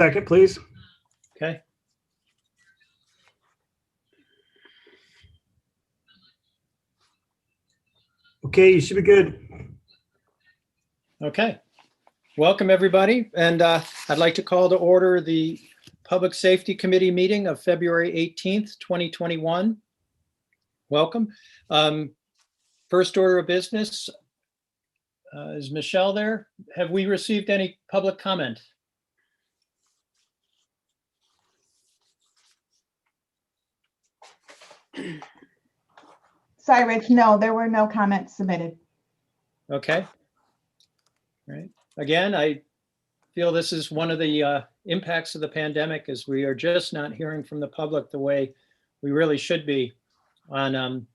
Second, please. Okay. Okay, you should be good. Okay. Welcome, everybody. And I'd like to call to order the Public Safety Committee meeting of February 18th, 2021. Welcome. First order of business. Is Michelle there? Have we received any public comment? Sorry, Rich, no, there were no comments submitted. Okay. All right. Again, I feel this is one of the impacts of the pandemic, is we are just not hearing from the public the way we really should be on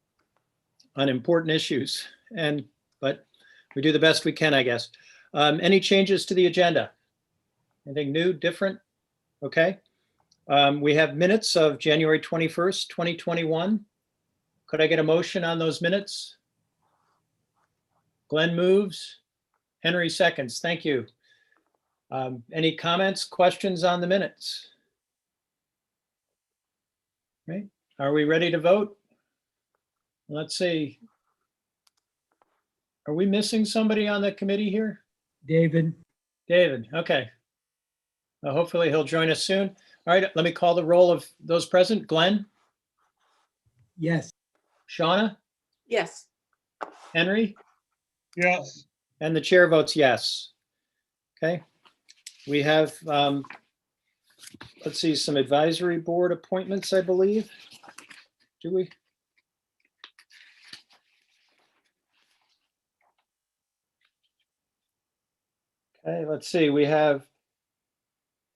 important issues. But we do the best we can, I guess. Any changes to the agenda? Anything new, different? Okay. We have minutes of January 21st, 2021. Could I get a motion on those minutes? Glenn moves. Henry seconds. Thank you. Any comments, questions on the minutes? Right. Are we ready to vote? Let's see. Are we missing somebody on the committee here? David. David, okay. Hopefully he'll join us soon. All right, let me call the roll of those present. Glenn, Yes. Shauna, Yes. Henry, Yes. and the chair votes yes. Okay. We have, let's see, some advisory board appointments, I believe. Do we? Okay, let's see. We have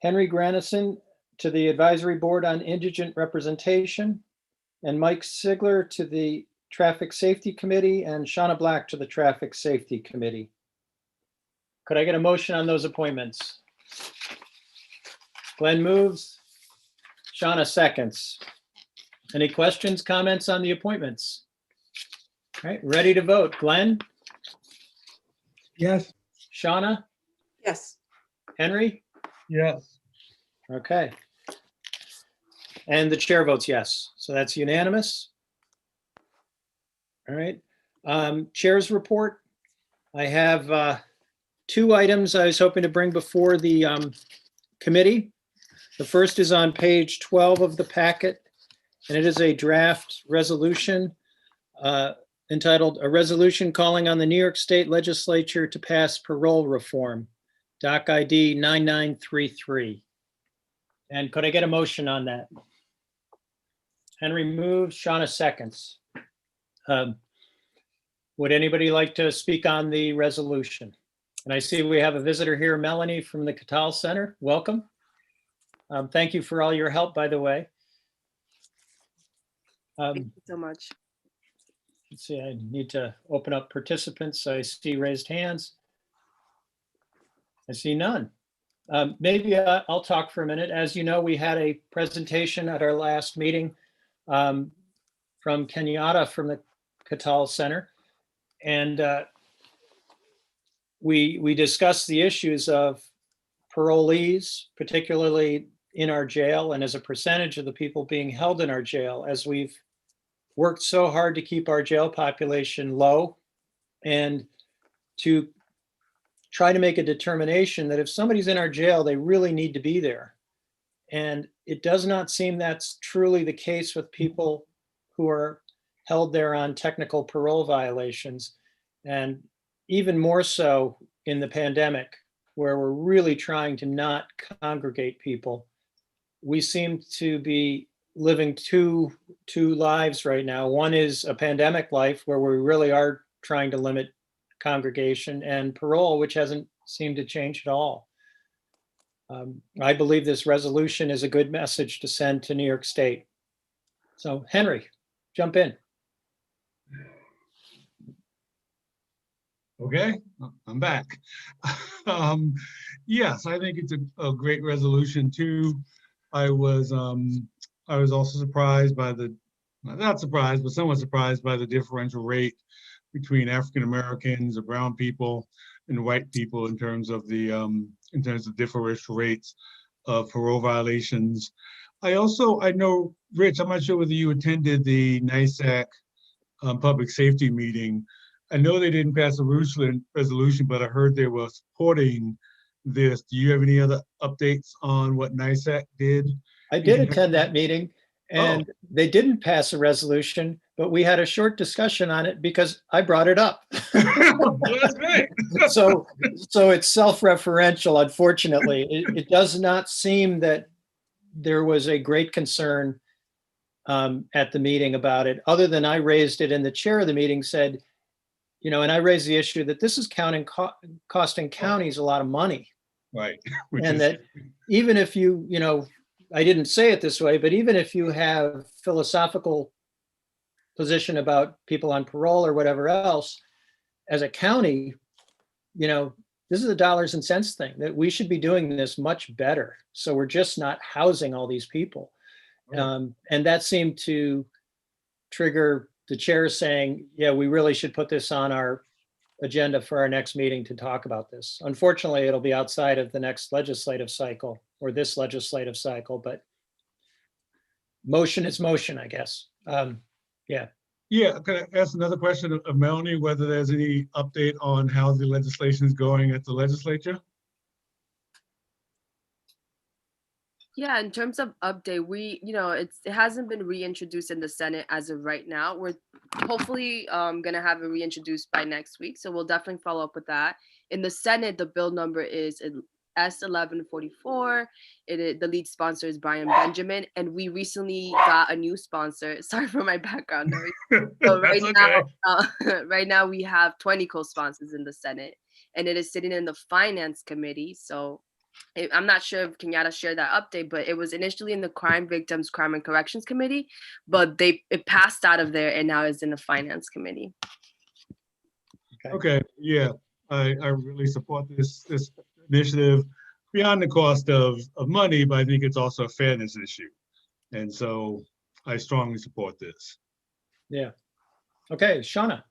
Henry Granison to the Advisory Board on Indigent Representation, and Mike Sigler to the Traffic Safety Committee, and Shauna Black to the Traffic Safety Committee. Could I get a motion on those appointments? Glenn moves. Shauna seconds. Any questions, comments on the appointments? All right, ready to vote. Glenn, Yes. Shauna, Yes. Henry? Yes. Okay. And the chair votes yes. So that's unanimous. All right. Chair's report. I have two items I was hoping to bring before the committee. The first is on page 12 of the packet, and it is a draft resolution entitled "A Resolution Calling on the New York State Legislature to Pass Parole Reform," Doc ID 9933. And could I get a motion on that? Henry moves, Shauna seconds. Would anybody like to speak on the resolution? And I see we have a visitor here, Melanie from the Kelles Center. Welcome. Thank you for all your help, by the way. Thank you so much. Let's see, I need to open up participants. I see raised hands. I see none. Maybe I'll talk for a minute. As you know, we had a presentation at our last meeting from Kenyatta from the Kelles Center. And we discussed the issues of parolees, particularly in our jail, and as a percentage of the people being held in our jail, as we've worked so hard to keep our jail population low and to try to make a determination that if somebody's in our jail, they really need to be there. And it does not seem that's truly the case with people who are held there on technical parole violations. And even more so in the pandemic, where we're really trying to not congregate people. We seem to be living two lives right now. One is a pandemic life where we really are trying to limit congregation, and parole, which hasn't seemed to change at all. I believe this resolution is a good message to send to New York State. So Henry, jump in. Okay, I'm back. Yes, I think it's a great resolution too. I was also surprised by not surprised, but somewhat surprised by the differential rate between African Americans or brown people and white people in terms of the differential rates. of parole violations. I know, Rich, I'm not sure whether you attended the NISAC public safety meeting. I know they didn't pass a resolution, but I heard they were supporting this. Do you have any other updates on what NISAC did? I did attend that meeting, and they didn't pass a resolution, but we had a short discussion on it because I brought it up. Well, that's great. So it's self-referential, unfortunately. It does not seem that there was a great concern at the meeting about it, other than I raised it, and the chair of the meeting said, and I raised the issue that this is costing counties a lot of money. Right. And that even if I didn't say it this way, but even if you have philosophical position about people on parole or whatever else, as a county, this is a dollars and cents thing, that we should be doing this much better. So we're just not housing all these people. And that seemed to trigger the chair saying, yeah, we really should put this on our agenda for our next meeting to talk about this. Unfortunately, it'll be outside of the next legislative cycle or this legislative cycle, but motion is motion, I guess. Yeah, can I ask another question of Melanie, whether there's any update on how the legislation is going at the legislature? Yeah, in terms of update, it hasn't been reintroduced in the Senate as of right now. We're hopefully gonna have it reintroduced by next week, so we'll definitely follow up with that. In the Senate, the bill number is S1144. The lead sponsor is Brian Benjamin, and we recently got a new sponsor. Sorry for my background noise. So right now we have 20 co-sponsors in the Senate, and it is sitting in the Finance Committee. So I'm not sure if Kenyatta shared that update, but it was initially in the Crime Victims, Crime and Corrections Committee, but it passed out of there and now is in the Finance Committee. Okay, yeah, I really support this initiative beyond the cost of money, but I think it's also a fairness issue. And so I strongly support this. Yeah. Okay, Shauna.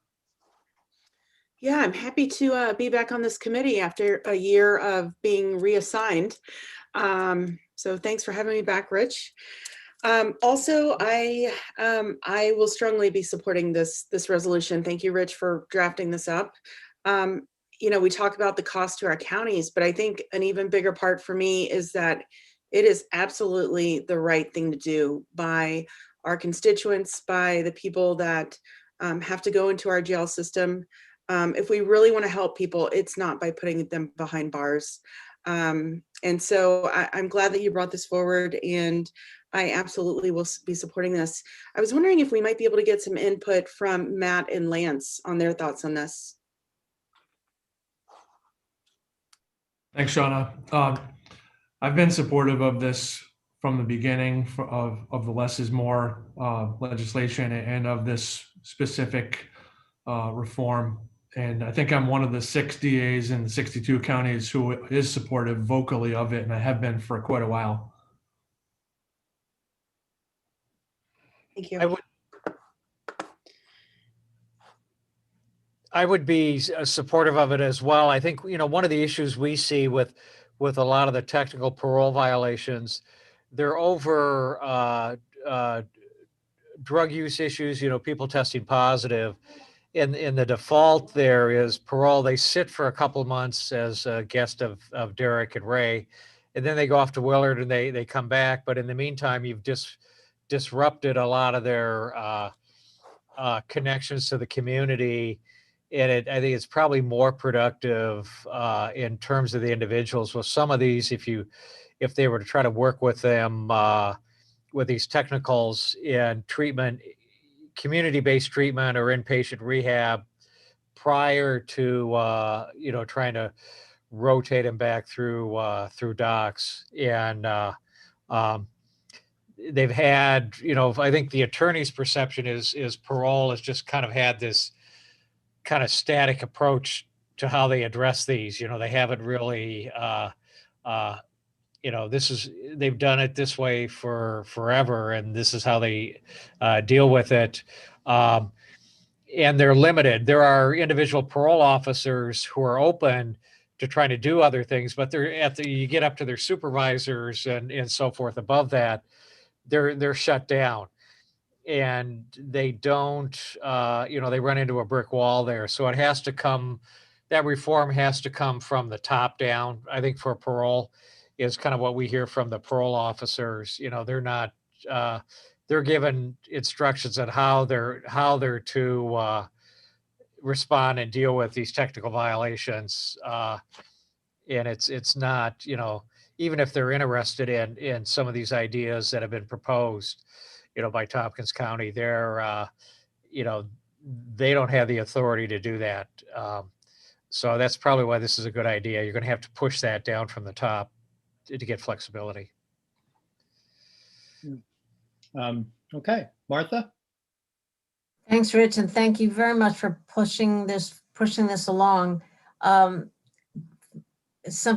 Yeah, I'm happy to be back on this committee after a year of being reassigned. So thanks for having me back, Rich. Also, I will strongly be supporting this resolution. Thank you, Rich, for drafting this up. We talk about the cost to our counties, but I think an even bigger part for me is that it is absolutely the right thing to do by our constituents, by the people that have to go into our jail system. If we really want to help people, it's not by putting them behind bars. And so I'm glad that you brought this forward, and I absolutely will be supporting this. I was wondering if we might be able to get some input from Matt and Lance on their thoughts on this. Thanks, Shauna. I've been supportive of this from the beginning of the less is more legislation and of this specific reform. And I think I'm one of the 6 DAs in the 62 counties who is supportive vocally of it, and I have been for quite a while. Thank you. I would be supportive of it as well. I think, one of the issues we see with a lot of the technical parole violations, they're over drug use issues, people testing positive. And the default there is parole. They sit for a couple of months as a guest of Derek and Ray, and then they go off to Willard and they come back. But in the meantime, you've just disrupted a lot of their connections to the community. And I think it's probably more productive in terms of the individuals. With some of these, if they were to try to work with them with these technicals in treatment, community-based treatment or inpatient rehab prior to trying to rotate them back through docs, and they've had, I think the attorney's perception is parole has just kind of had this kind of static approach to how they address these. They haven't really they've done it this way for forever, and this is how they deal with it. And they're limited. There are individual parole officers who are open trying to do other things, but you get up to their supervisors and so forth above that, they're shut down. And they don't, they run into a brick wall there. So that reform has to come from the top down. I think for parole is kind of what we hear from the parole officers. They're not, they're given instructions on how they're to respond and deal with these technical violations. And it's not, even if they're interested in some of these ideas that have been proposed, by Tompkins County, they don't have the authority to do that. So that's probably why this is a good idea. You're going to have to push that down from the top to get flexibility. Okay, Martha? Thanks, Rich, and thank you very much for pushing this along. Some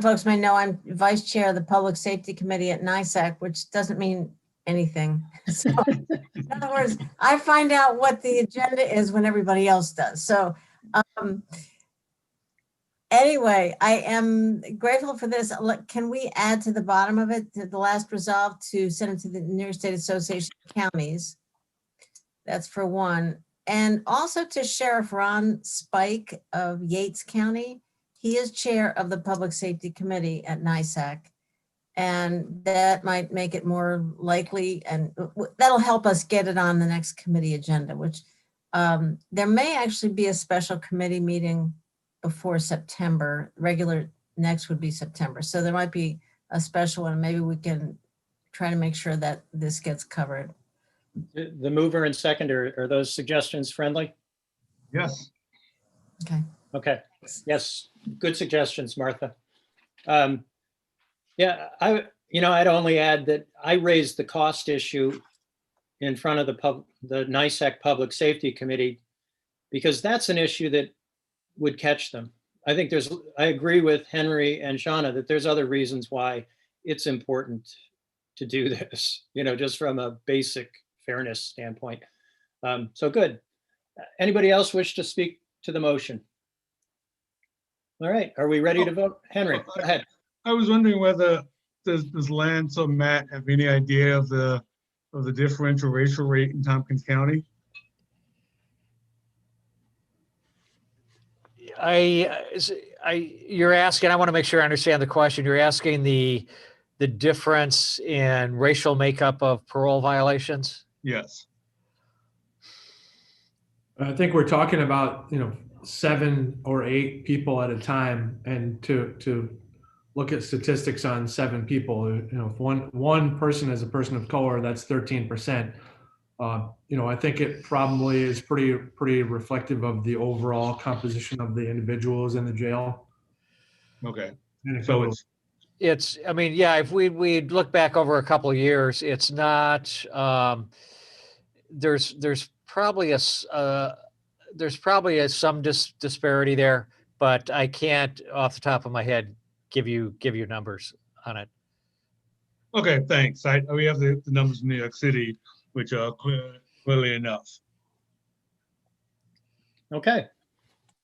folks may know I'm vice chair of the Public Safety Committee at NISAC, which doesn't mean anything. So, in other words, I find out what the agenda is when everybody else does. So, anyway, I am grateful for this. Can we add to the bottom of it, to the last resolve, to send it to the New York State Association of Counties? That's for one. And also to Sheriff Ron Spike of Yates County. He is chair of the Public Safety Committee at NISAC. And that might make it more likely, and that'll help us get it on the next committee agenda, which there may actually be a special committee meeting before September. Regular next would be September. So there might be a special one. Maybe we can try to make sure that this gets covered. The mover and seconder, are those suggestions friendly? Yes. Okay. Okay, yes, good suggestions, Martha. Yeah, I'd only add that I raised the cost issue in front of the NISAC Public Safety Committee, because that's an issue that would catch them. I agree with Henry and Shauna that there's other reasons why it's important to do this, just from a basic fairness standpoint. So good. Anybody else wish to speak to the motion? All right, are we ready to vote? Henry, go ahead. I was wondering whether does Lance or Matt have any idea of the differential racial rate in Tompkins County? You're asking, I want to make sure I understand the question. You're asking the difference in racial makeup of parole violations? Yes. I think we're talking about, 7 or 8 people at a time, and to look at statistics on 7 people, if one person is a person of color, that's 13%. I think it probably is pretty reflective of the overall composition of the individuals in the jail. Okay. So if we look back over a couple of years, it's not, there's probably some disparity there, but I can't off the top of my head give you numbers on it. Okay, thanks. We have the numbers in New York City, which are clearly enough. Okay.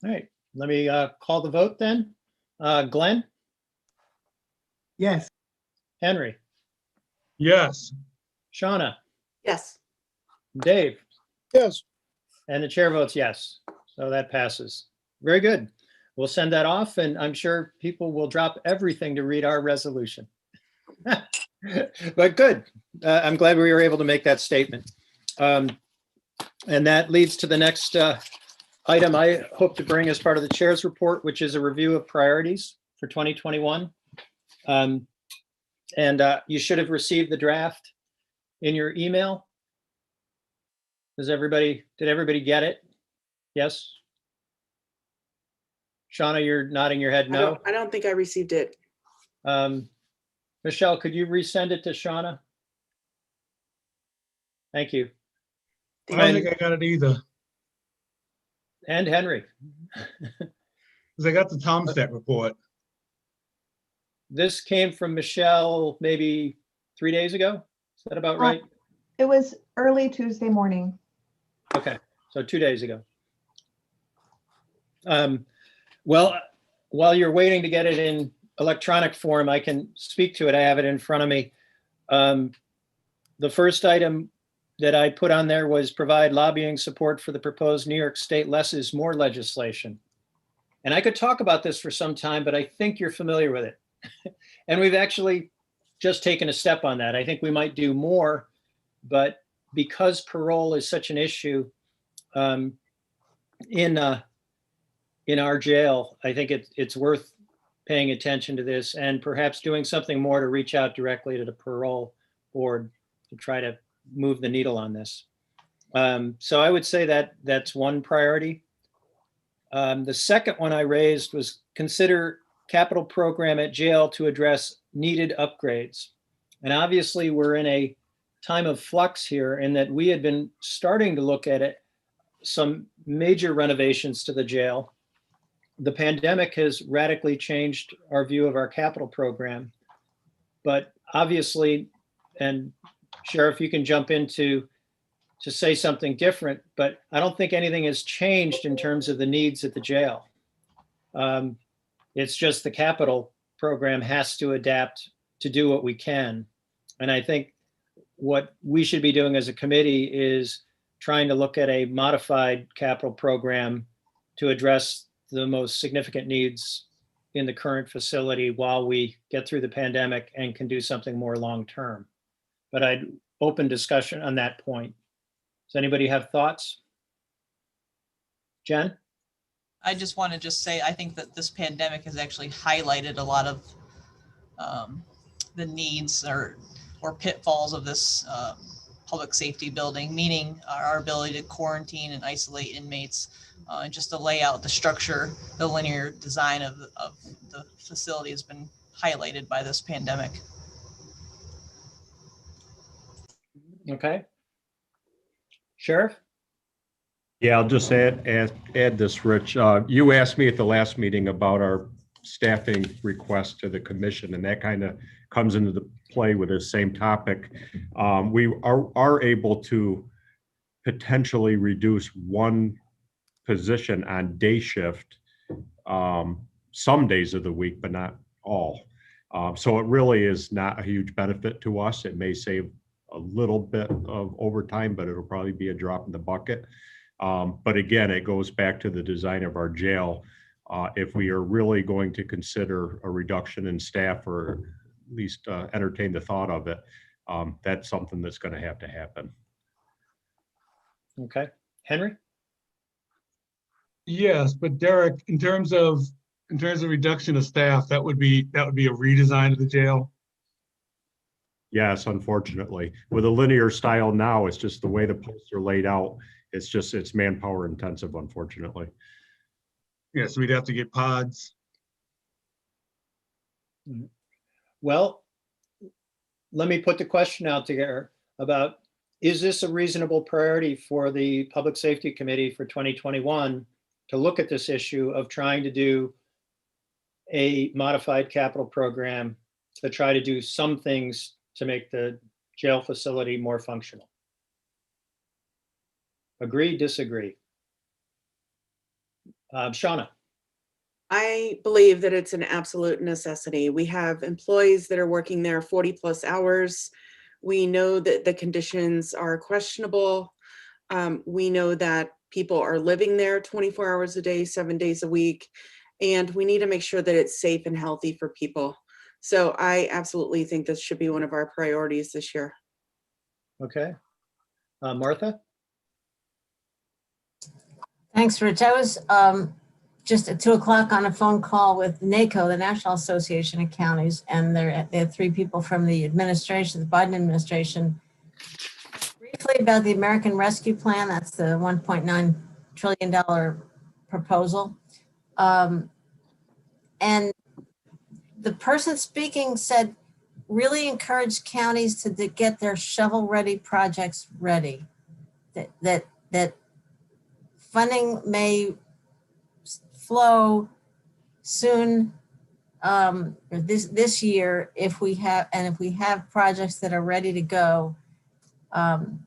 All right. Let me call the vote then. Glenn, Yes. Henry, Yes. Shauna, Yes. Dave, Yes. and the chair votes yes. So that passes. Very good. We'll send that off, and I'm sure people will drop everything to read our resolution. But good. I'm glad we were able to make that statement. And that leads to the next item I hope to bring as part of the chair's report, which is a review of priorities for 2021. And you should have received the draft in your email. Did everybody get it? Yes? Shauna, you're nodding your head no. I don't think I received it. Michelle, could you resend it to Shauna? Thank you. I don't think I got it either, And Henry. because I got the Tomstat report. This came from Michelle maybe 3 days ago. Is that about right? It was early Tuesday morning. Okay, so 2 days ago. Well, while you're waiting to get it in electronic form, I can speak to it. I have it in front of me. The first item that I put on there was provide lobbying support for the proposed New York State less is more legislation. And I could talk about this for some time, but I think you're familiar with it. And we've actually just taken a step on that. I think we might do more, but because parole is such an issue in our jail, I think it's worth paying attention to this and perhaps doing something more to reach out directly to the parole board to try to move the needle on this. So I would say that that's one priority. The second one I raised was consider capital program at jail to address needed upgrades. And obviously we're in a time of flux here in that we had been starting to look at it, some major renovations to the jail. The pandemic has radically changed our view of our capital program, but obviously, and Sheriff, you can jump in to say something different, but I don't think anything has changed in terms of the needs at the jail. It's just the capital program has to adapt to do what we can. And I think what we should be doing as a committee is trying to look at a modified capital program to address the most significant needs in the current facility while we get through the pandemic and can do something more long-term. But I'd open discussion on that point. Does anybody have thoughts? Jen? I just want to say, I think that this pandemic has actually highlighted a lot of the needs or pitfalls of this public safety building, meaning our ability to quarantine and isolate inmates, and just the layout, the structure, the linear design of the facility has been highlighted by this pandemic. Okay. Sheriff? Yeah, I'll just add this, Rich. You asked me at the last meeting about our staffing request to the commission, and that kind of comes into the play with the same topic. We are able to potentially reduce one position on day shift some days of the week, but not all. So it really is not a huge benefit to us. It may save a little bit of overtime, but it'll probably be a drop in the bucket. But again, it goes back to the design of our jail. If we are really going to consider a reduction in staff or at least entertain the thought of it, that's something that's going to happen. Okay. Henry? Yes, but Derek, in terms of reduction of staff, that would be a redesign of the jail. Yes, unfortunately, with a linear style now, it's just the way the posts are laid out. It's manpower intensive, unfortunately. Yeah, so we'd have to get pods. Well, let me put the question out there about, is this a reasonable priority for the Public Safety Committee for 2021 to look at this issue of trying to do a modified capital program to try to do some things to make the jail facility more functional? Agree, disagree? Shauna? I believe that it's an absolute necessity. We have employees that are working there 40+ hours. We know that the conditions are questionable. We know that people are living there 24 hours a day, 7 days a week, and we need to make sure that it's safe and healthy for people. So I absolutely think this should be one of our priorities this year. Okay. Martha? Thanks, Rich. I was just at 2 o'clock on a phone call with NACO, the National Association of Counties, and they had 3 people from the administration, the Biden administration, briefly about the American Rescue Plan. That's the $1.9 trillion proposal. And the person speaking said, really encourage counties to get their shovel-ready projects ready. That funding may flow soon, or this year, if we have projects that are ready to go,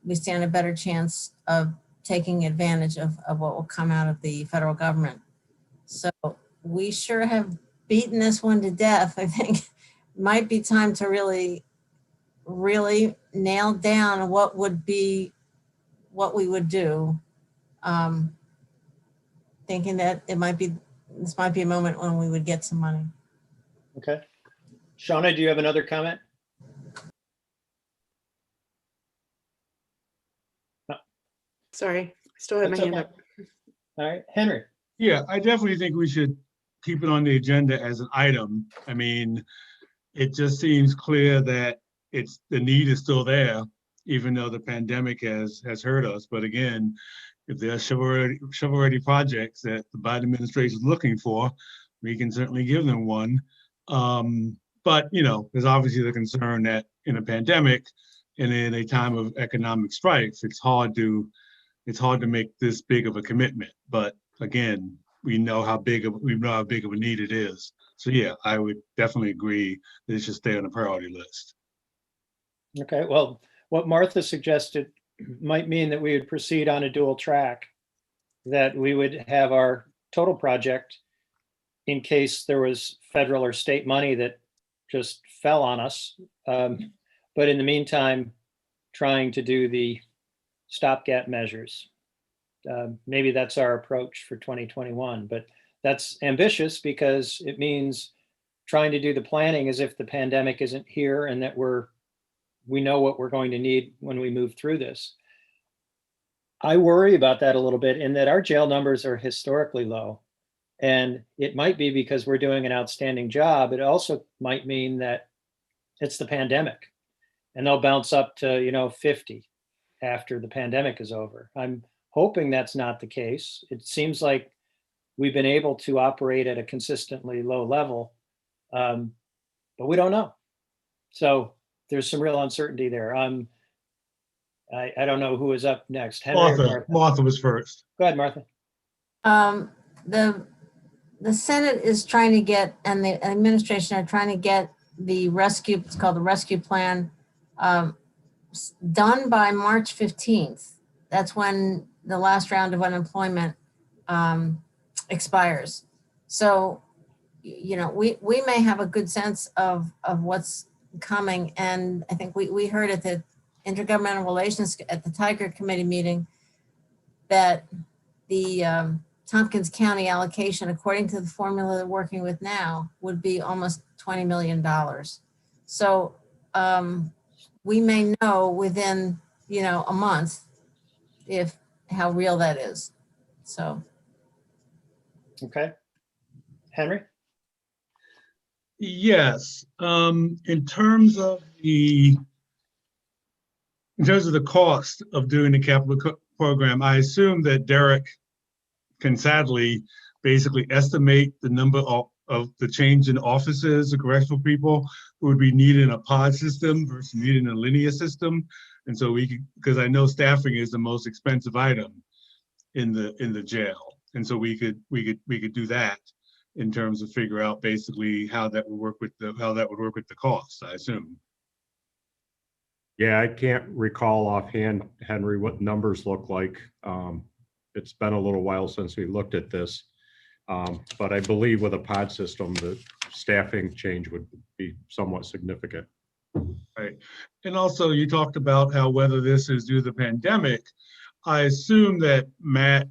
we stand a better chance of taking advantage of what will come out of the federal government. So we sure have beaten this one to death. I think might be time to really nail down what we would do. Thinking that this might be a moment when we would get some money. Okay. Shauna, do you have another comment? Sorry, I still have my That's hand okay. up. All right, Henry. Yeah, I definitely think we should keep it on the agenda as an item. I mean, it just seems clear that the need is still there, even though the pandemic has hurt us. But again, if there are shovel-ready projects that the Biden administration is looking for, we can certainly give them one. But there's obviously the concern that in a pandemic and in a time of economic strife, it's hard to make this big of a commitment. But again, we know how big of a need it is. So yeah, I would definitely agree that it should stay on the priority list. Okay, well, what Martha suggested might mean that we would proceed on a dual track, that we would have our total project in case there was federal or state money that just fell on us. But in the meantime, trying to do the stopgap measures. Maybe that's our approach for 2021, but that's ambitious because it means trying to do the planning as if the pandemic isn't here and that we know what we're going to need when we move through this. I worry about that a little bit in that our jail numbers are historically low. And it might be because we're doing an outstanding job. It also might mean that it's the pandemic and they'll bounce up to, 50 after the pandemic is over. I'm hoping that's not the case. It seems like we've been able to operate at a consistently low level, but we don't know. So there's some real uncertainty there. I don't know who is up next. Henry or Martha? Martha was first. Go ahead, Martha. The Senate is trying to get, and the administration are trying to get the rescue, it's called the rescue plan, done by March 15th. That's when the last round of unemployment expires. So, we may have a good sense of what's coming. And I think we heard at the Intergovernmental Relations at the Tiger Committee meeting that the Tompkins County allocation, according to the formula they're working with now, would be almost $20 million. So we may know within, a month how real that is. So. Okay. Henry? Yes. In terms of the cost of doing the capital program, I assume that Derek can sadly basically estimate the number of the change in officers, the correctional people who would be needed in a pod system versus needed in a linear system. And so because I know staffing is the most expensive item in the jail. And so we could do that in terms of figure out basically how that would work with the costs, I assume. Yeah, I can't recall offhand, Henry, what numbers look like. It's been a little while since we looked at this. But I believe with a pod system, the staffing change would be somewhat significant. Right. And also you talked about how whether this is due to the pandemic, I assume that Matt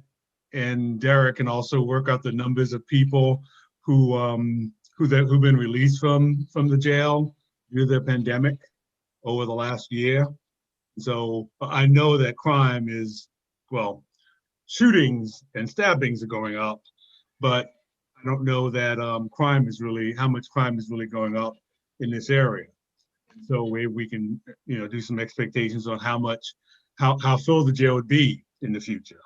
and Derek can also work out the numbers of people who've been released from the jail due to the pandemic over the last year. So I know that crime is, shootings and stabbings are going up, but I don't know that how much crime is really going up in this area. So we can, do some expectations on how full the jail would be in the future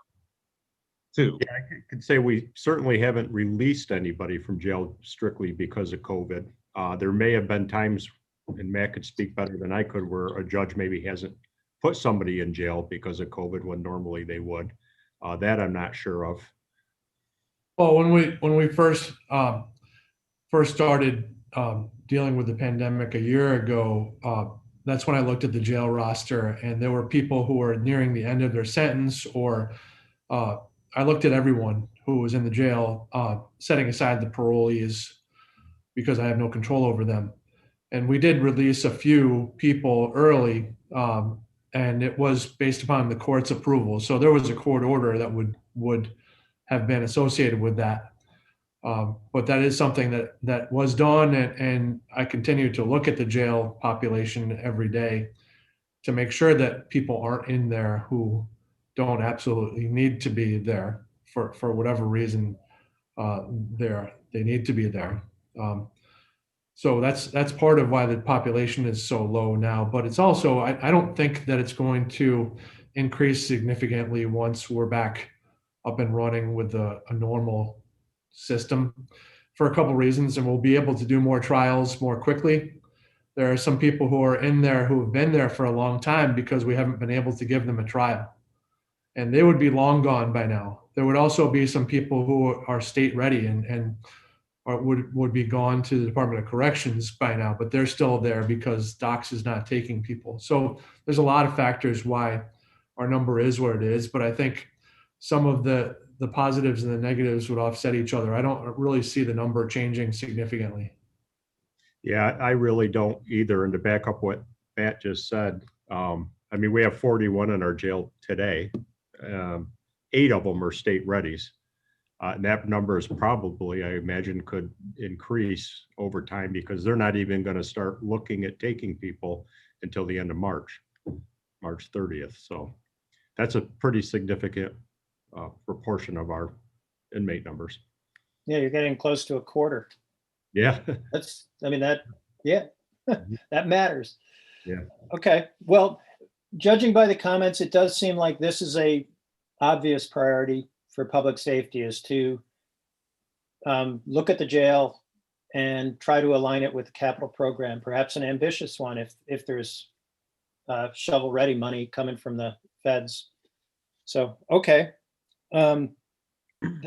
too. Yeah, I could say we certainly haven't released anybody from jail strictly because of COVID. There may have been times, and Matt could speak better than I could, where a judge maybe hasn't put somebody in jail because of COVID when normally they would. That I'm not sure of. Well, when we first started dealing with the pandemic a year ago, that's when I looked at the jail roster, and there were people who were nearing the end of their sentence or I looked at everyone who was in the jail, setting aside the parolees because I have no control over them. And we did release a few people early, and it was based upon the court's approval. So there was a court order that would have been associated with that. But that is something that was done, and I continue to look at the jail population every day to make sure that people aren't in there who don't absolutely need to be there for whatever reason they need to be there. So that's part of why the population is so low now. But it's also, I don't think that it's going to increase significantly once we're back up and running with a normal system, for a couple of reasons, and we'll be able to do more trials more quickly. There are some people who are in there who have been there for a long time because we haven't been able to give them a trial, and they would be long gone by now. There would also be some people who are state ready and would be gone to the Department of Corrections by now, but they're still there because DOCS is not taking people. So there's a lot of factors why our number is what it is, but I think some of the positives and the negatives would offset each other. I don't really see the number changing significantly. Yeah, I really don't either. And to back up what Matt just said, I mean, we have 41 in our jail today. 8 of them are state readies. And that number is probably, I imagine, could increase over time because they're not even going to start looking at taking people until the end of March 30th. So that's a pretty significant proportion of our inmate numbers. Yeah, you're getting close to a quarter. Yeah. That matters. Yeah. Okay, well, judging by the comments, it does seem like this is a obvious priority for public safety, is to look at the jail and try to align it with the capital program, perhaps an ambitious one if there's shovel-ready money coming from the feds. So, okay. The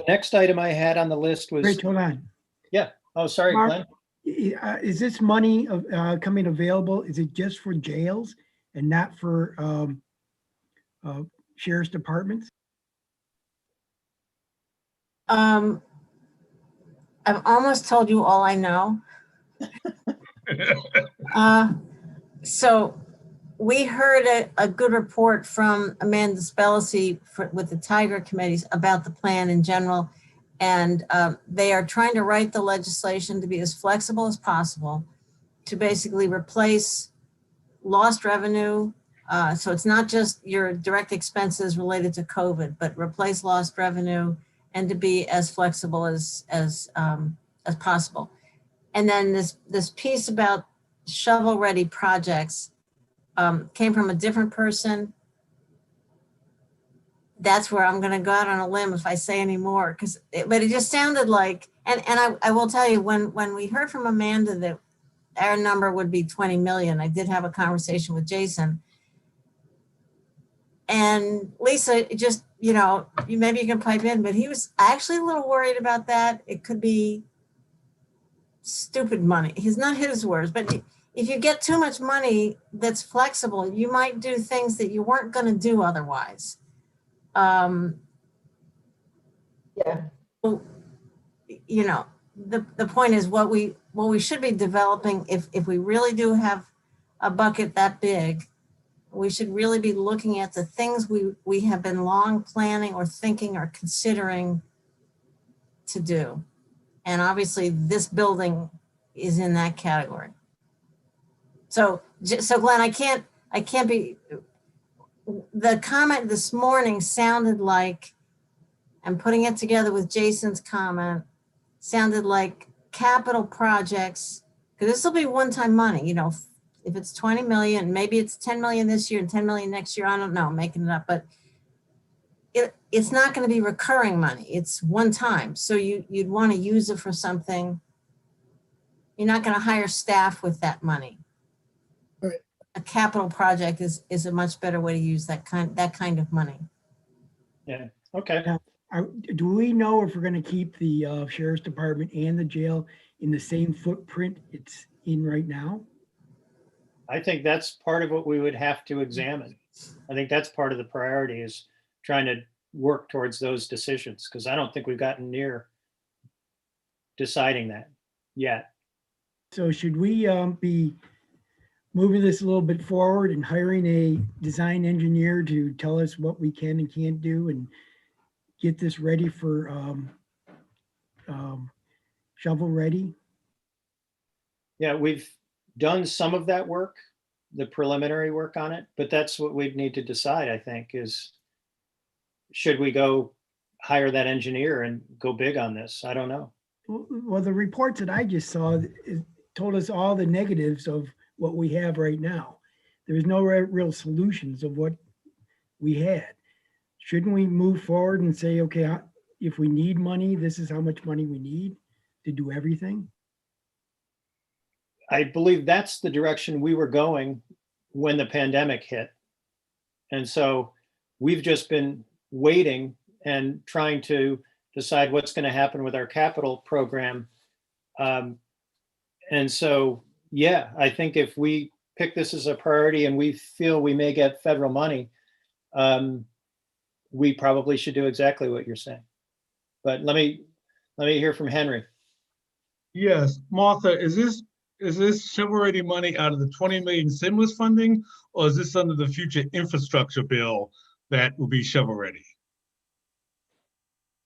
next item I had on the list was. Wait, hold on. Yeah. Oh, sorry, Mark, Glenn. Is this money coming available? Is it just for jails and not for sheriff's departments? I've almost told you all I know. So we heard a good report from Amanda Spellacy with the Tiger committees about the plan in general. And they are trying to write the legislation to be as flexible as possible to basically replace lost revenue. So it's not just your direct expenses related to COVID, but replace lost revenue and to be as flexible as possible. And then this piece about shovel-ready projects came from a different person. That's where I'm going to go out on a limb if I say any more, but it just sounded like, and I will tell you, when we heard from Amanda that our number would be 20 million, I did have a conversation with Jason. And Lisa, just, maybe you can pipe in, but he was actually a little worried about that. It could be stupid money. He's not his words, but if you get too much money that's flexible, you might do things that you weren't going to do otherwise. Yeah. The point is what we should be developing, if we really do have a bucket that big, we should really be looking at the things we have been long planning or thinking or considering to do. And obviously this building is in that category. So Glenn, I can't be, the comment this morning sounded like, I'm putting it together with Jason's comment, sounded like capital projects, because this will be one-time money, if it's 20 million, maybe it's 10 million this year and 10 million next year, I don't know, I'm making it up, but it's not going to be recurring money. It's one time. So you'd want to use it for something. You're not going to hire staff with that money. Right. A capital project is a much better way to use that kind of money. Yeah. Okay. Do we know if we're going to keep the sheriff's department and the jail in the same footprint it's in right now? I think that's part of what we would have to examine. I think that's part of the priority, is trying to work towards those decisions, because I don't think we've gotten near deciding that yet. So should we be moving this a little bit forward and hiring a design engineer to tell us what we can and can't do and get this ready for shovel ready? Yeah, we've done some of that work, the preliminary work on it, but that's what we'd need to decide, I think, is should we go hire that engineer and go big on this? I don't know. Well, the reports that I just saw told us all the negatives of what we have right now. There's no real solutions of what we had. Shouldn't we move forward and say, okay, if we need money, this is how much money we need to do everything? I believe that's the direction we were going when the pandemic hit. And so we've just been waiting and trying to decide what's going to happen with our capital program. And so, yeah, I think if we pick this as a priority and we feel we may get federal money, we probably should do exactly what you're saying. But let me hear from Henry. Yes, Martha, is this shovel-ready money out of the 20 million stimulus funding, or is this under the future infrastructure bill that will be shovel-ready?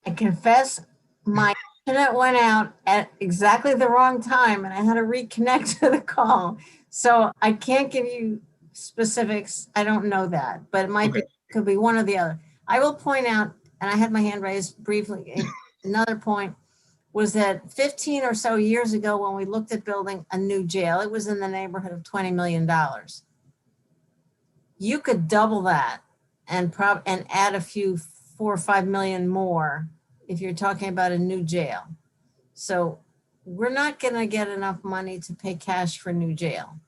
I confess my internet went out at exactly the wrong time and I had to reconnect to the call. So I can't give you specifics. I don't know that, but it might be, could be one or the other. I will point out, and I had my hand raised briefly, another point was that 15 or so years ago when we looked at building a new jail, it was in the neighborhood of $20 million. You could double that and add a few 4 or 5 million more if you're talking about a new jail. So we're not going to get enough money to pay cash for a new jail.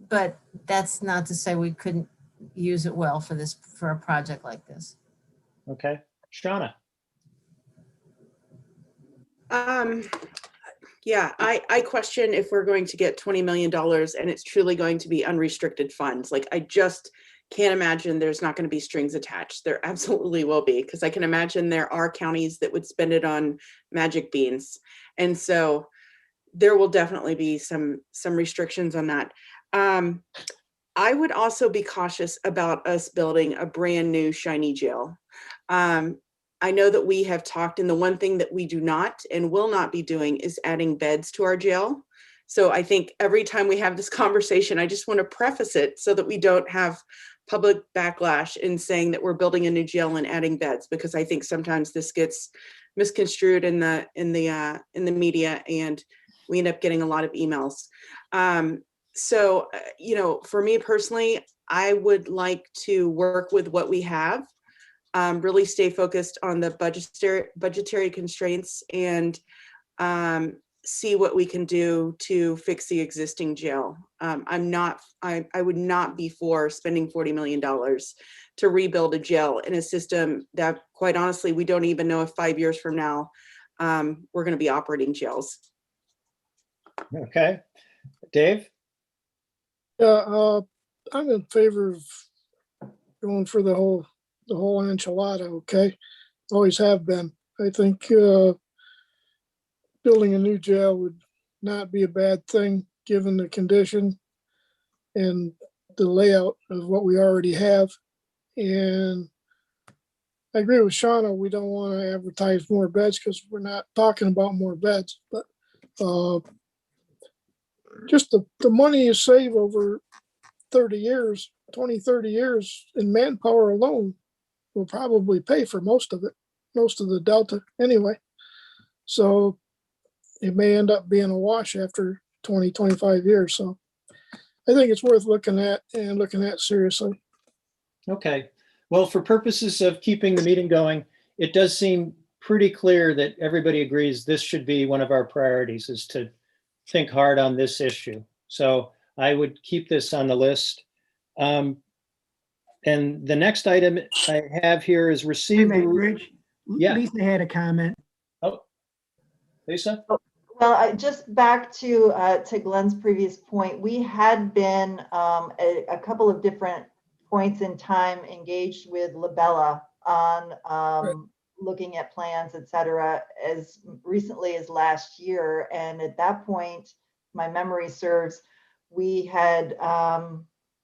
But that's not to say we couldn't use it well for a project like this. Okay, Shauna. Yeah, I question if we're going to get $20 million and it's truly going to be unrestricted funds. Like, I just can't imagine there's not going to be strings attached. There absolutely will be, because I can imagine there are counties that would spend it on magic beans. And so there will definitely be some restrictions on that. I would also be cautious about us building a brand new shiny jail. I know that we have talked, and the one thing that we do not and will not be doing is adding beds to our jail. So I think every time we have this conversation, I just want to preface it so that we don't have public backlash in saying that we're building a new jail and adding beds, because I think sometimes this gets misconstrued in the media, and we end up getting a lot of emails. So, for me personally, I would like to work with what we have, really stay focused on the budgetary constraints, and see what we can do to fix the existing jail. I would not be for spending $40 million to rebuild a jail in a system that, quite honestly, we don't even know if 5 years from now we're going to be operating jails. Okay, Dave? Yeah, I'm in favor of going for the whole enchilada. Okay, always have been. I think building a new jail would not be a bad thing given the condition and the layout of what we already have. And I agree with Shauna. We don't want to advertise more beds because we're not talking about more beds, but just the money you save over 30 years, 20, 30 years in manpower alone will probably pay for most of it, most of the delta anyway. So it may end up being a wash after 20, 25 years. So I think it's worth looking at seriously. Okay. Well, for purposes of keeping the meeting going, it does seem pretty clear that everybody agrees this should be one of our priorities, is to think hard on this issue. So I would keep this on the list. And the next item I have here is receive. Rich, Yeah. Lisa had a comment. Oh, Lisa? Well, just back to Glenn's previous point, we had been a couple of different points in time engaged with Labella on looking at plans, et cetera, as recently as last year. And at that point, my memory serves, we had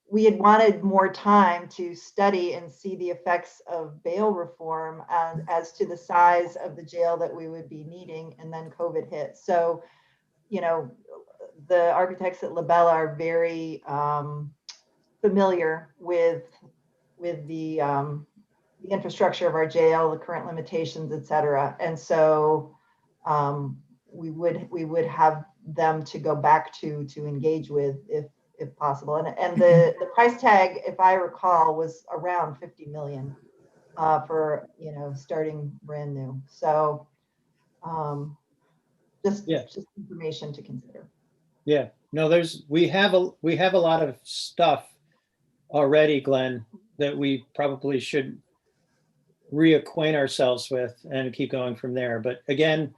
wanted more time to study and see the effects of bail reform as to the size of the jail that we would be needing, and then COVID hit. So, you know, the architects at Labella are very familiar with the infrastructure of our jail, the current limitations, et cetera. And so we would have them to go back to engage with if possible. And the price tag, if I recall, was around 50 million for, you know, starting brand new. So just information to consider. Yeah, no, we have a lot of stuff already, Glenn, that we probably should reacquaint ourselves with and keep going from there. But again,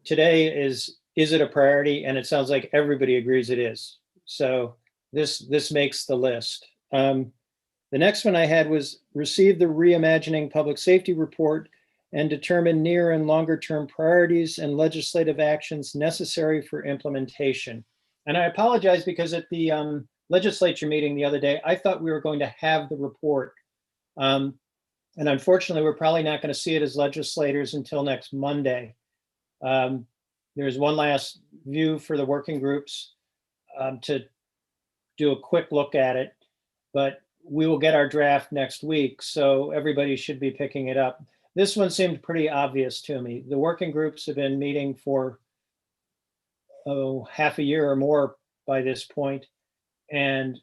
today is it a priority? And it sounds like everybody agrees it is. So this makes the list. The next one I had was receive the Reimagining Public Safety Report and determine near and longer term priorities and legislative actions necessary for implementation. And I apologize because at the legislature meeting the other day, I thought we were going to have the report. And unfortunately, we're probably not going to see it as legislators until next Monday. There's one last view for the working groups to do a quick look at it, but we will get our draft next week, so everybody should be picking it up. This one seemed pretty obvious to me. The working groups have been meeting for half a year or more by this point, and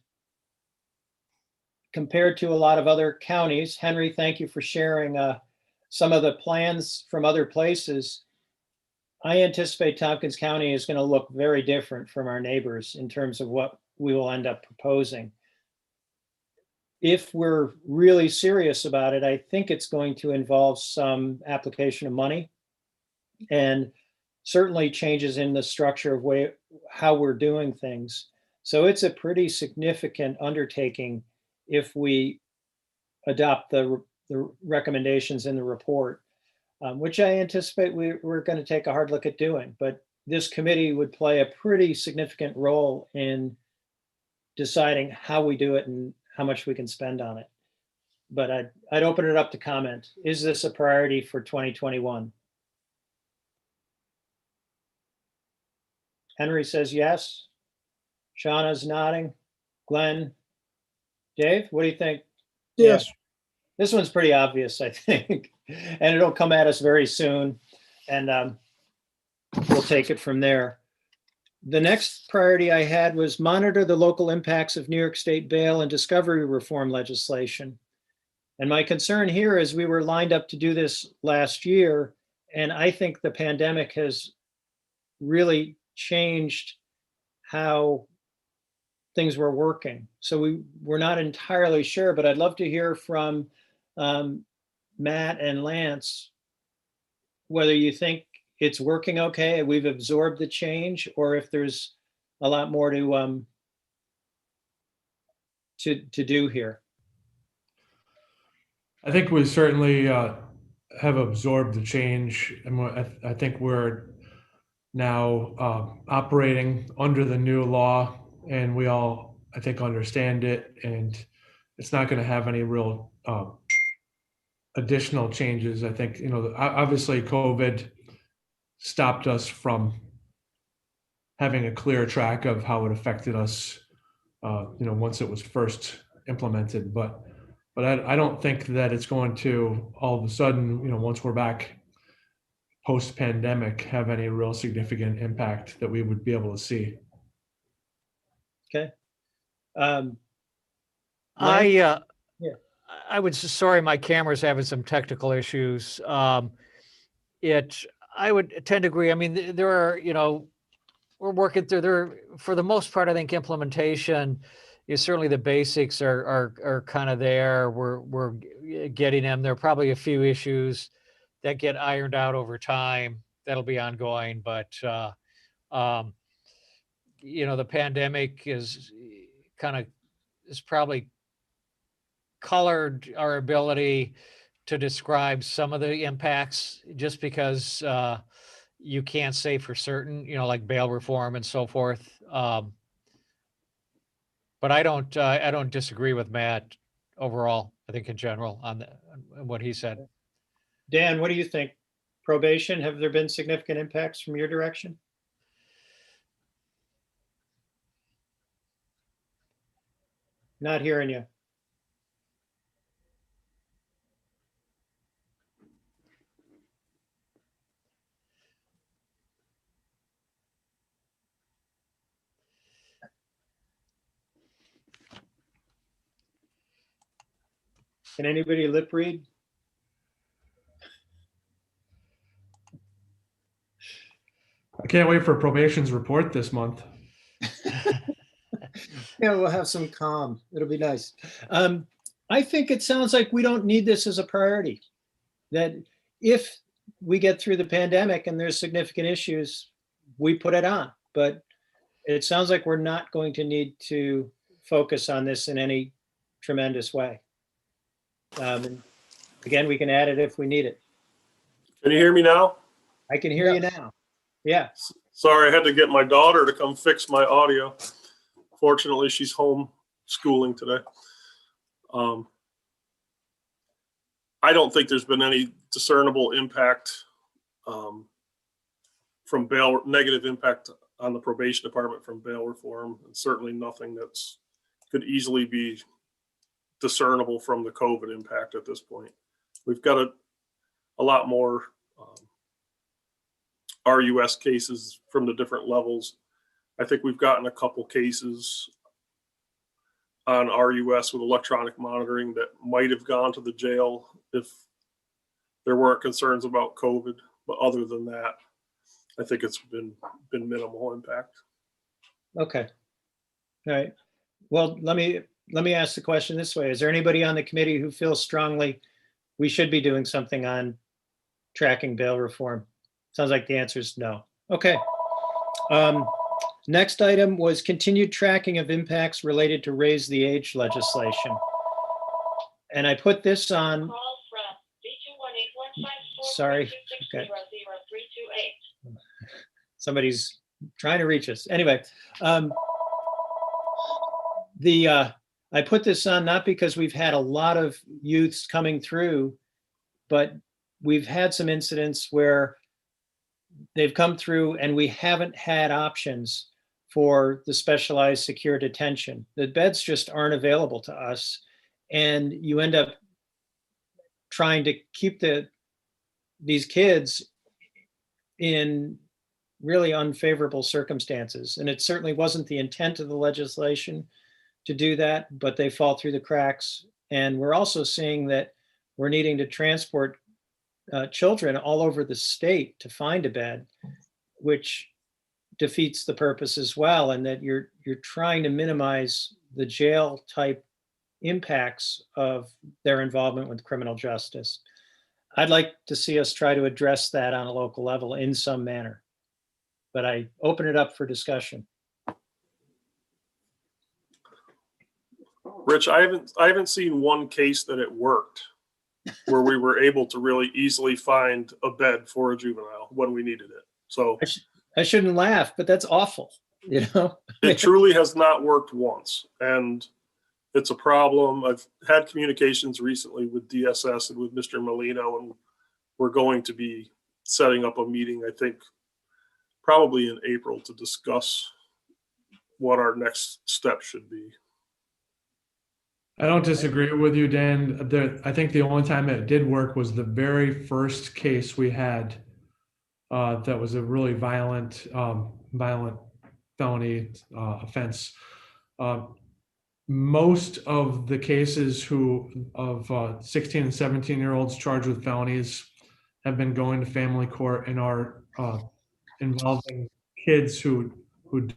compared to a lot of other counties, Henry, thank you for sharing some of the plans from other places. I anticipate Tompkins County is going to look very different from our neighbors in terms of what we will end up proposing. If we're really serious about it, I think it's going to involve some application of money and certainly changes in the structure of how we're doing things. So it's a pretty significant undertaking if we adopt the recommendations in the report, which I anticipate we're going to take a hard look at doing. But this committee would play a pretty significant role in deciding how we do it and how much we can spend on it. But I'd open it up to comment. Is this a priority for 2021? Henry says yes. Shauna's nodding. Glenn, Dave, what do you think? Yes. Yeah. This one's pretty obvious, I think, and it'll come at us very soon, and we'll take it from there. The next priority I had was monitor the local impacts of New York State bail and discovery reform legislation. And my concern here is we were lined up to do this last year, and I think the pandemic has really changed how things were working. So we're not entirely sure, but I'd love to hear from Matt and Lance whether you think it's working okay, we've absorbed the change, or if there's a lot more to do here. I think we certainly have absorbed the change, and I think we're now operating under the new law, and we all, I think, understand it, and it's not going to have any real additional changes. I think, obviously COVID stopped us from having a clear track of how it affected us, once it was first implemented. But I don't think that it's going to all of a sudden, once we're back post-pandemic, have any real significant impact that we would be able to see. Okay. I would, sorry, my camera's having some technical issues. I would tend to agree. I mean, there are, we're working through there for the most part. I think implementation is certainly the basics are kind of there. We're getting them. There are probably a few issues that get ironed out over time. That'll be ongoing, but the pandemic is probably colored our ability to describe some of the impacts just because you can't say for certain, you know, like bail reform and so forth. But I don't disagree with Matt overall. I think in general on what he said. Dan, what do you think? Probation, have there been significant impacts from your direction? Not hearing you. Can anybody lip read? I can't wait for probation's report this month. Yeah, we'll have some calm. It'll be nice. I think it sounds like we don't need this as a priority. That if we get through the pandemic and there's significant issues, we put it on. But it sounds like we're not going to need to focus on this in any tremendous way. And again, we can add it if we need it. Can you hear me now? I can hear you now. Yeah. Sorry, I had to get my daughter to come fix my audio. Fortunately, she's home schooling today. I don't think there's been any discernible impact from bail, negative impact on the probation department from bail reform, and certainly nothing that's could easily be discernible from the COVID impact at this point. We've got a lot more RUS cases from the different levels. I think we've gotten a couple cases on RUS with electronic monitoring that might have gone to the jail if there weren't concerns about COVID. But other than that, I think it's been minimal impact. Okay. All right. Well, let me ask the question this way. Is there anybody on the committee who feels strongly we should be doing something on tracking bail reform? Sounds like the answer is no. Okay. Next item was continued tracking of impacts related to raise the age legislation. And I put this on. Sorry. Okay. Somebody's trying to reach us. Anyway, I put this on not because we've had a lot of youths coming through, but we've had some incidents where they've come through and we haven't had options for the specialized secure detention. The beds just aren't available to us. And you end up trying to keep these kids in really unfavorable circumstances. And it certainly wasn't the intent of the legislation to do that, but they fall through the cracks. And we're also seeing that we're needing to transport children all over the state to find a bed, which defeats the purpose as well. And that you're trying to minimize the jail type impacts of their involvement with criminal justice. I'd like to see us try to address that on a local level in some manner, but I open it up for discussion. Rich, I haven't seen one case that it worked where we were able to really easily find a bed for a juvenile when we needed it. So I shouldn't laugh, but that's awful. You know, it truly has not worked once, and it's a problem. I've had communications recently with DSS and with Mr. Molino, and we're going to be setting up a meeting, I think, probably in April to discuss what our next step should be. I don't disagree with you, Dan. I think the only time it did work was the very first case we had that was a really violent felony offense. Most of the cases of 16 and 17-year-olds charged with felonies have been going to family court and are involving kids who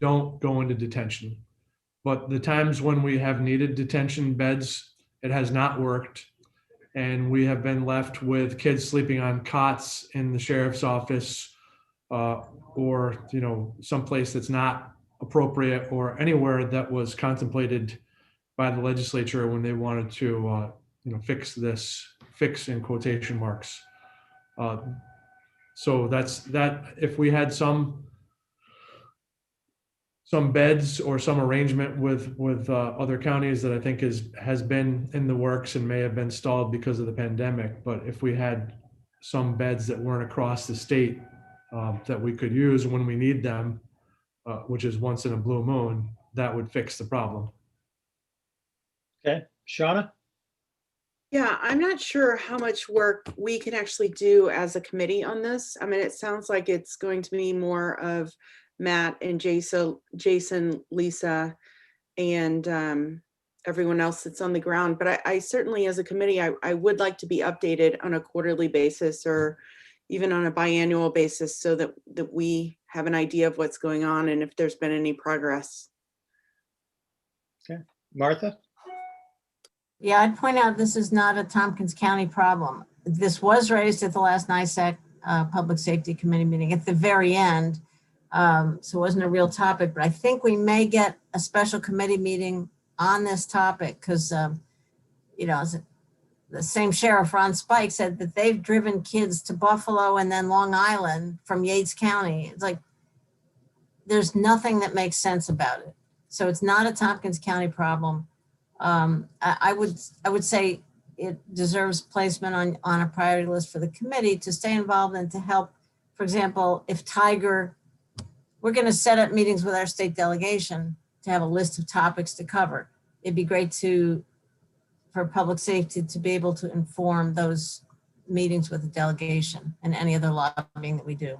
don't go into detention. But the times when we have needed detention beds, it has not worked. And we have been left with kids sleeping on cots in the sheriff's office or, someplace that's not appropriate or anywhere that was contemplated by the legislature when they wanted to, fix in quotation marks. So that's that. If we had some beds or some arrangement with other counties that I think has been in the works and may have been stalled because of the pandemic. But if we had some beds that weren't across the state that we could use when we need them, which is once in a blue moon, that would fix the problem. Okay, Shauna? Yeah, I'm not sure how much work we can actually do as a committee on this. I mean, it sounds like it's going to be more of Matt and Jason, Lisa, and everyone else that's on the ground. But I certainly, as a committee, I would like to be updated on a quarterly basis or even on a biannual basis so that we have an idea of what's going on and if there's been any progress. Okay, Martha? Yeah, I'd point out this is not a Tompkins County problem. This was raised at the last NISAC Public Safety Committee meeting at the very end. So it wasn't a real topic, but I think we may get a special committee meeting on this topic because, the same sheriff, Ron Spike, said that they've driven kids to Buffalo and then Long Island from Yates County. It's like, there's nothing that makes sense about it. So it's not a Tompkins County problem. I would say it deserves placement on a priority list for the committee to stay involved and to help. For example, if Tiger, we're going to set up meetings with our state delegation to have a list of topics to cover. It'd be great for public safety to be able to inform those meetings with the delegation and any other lobbying that we do.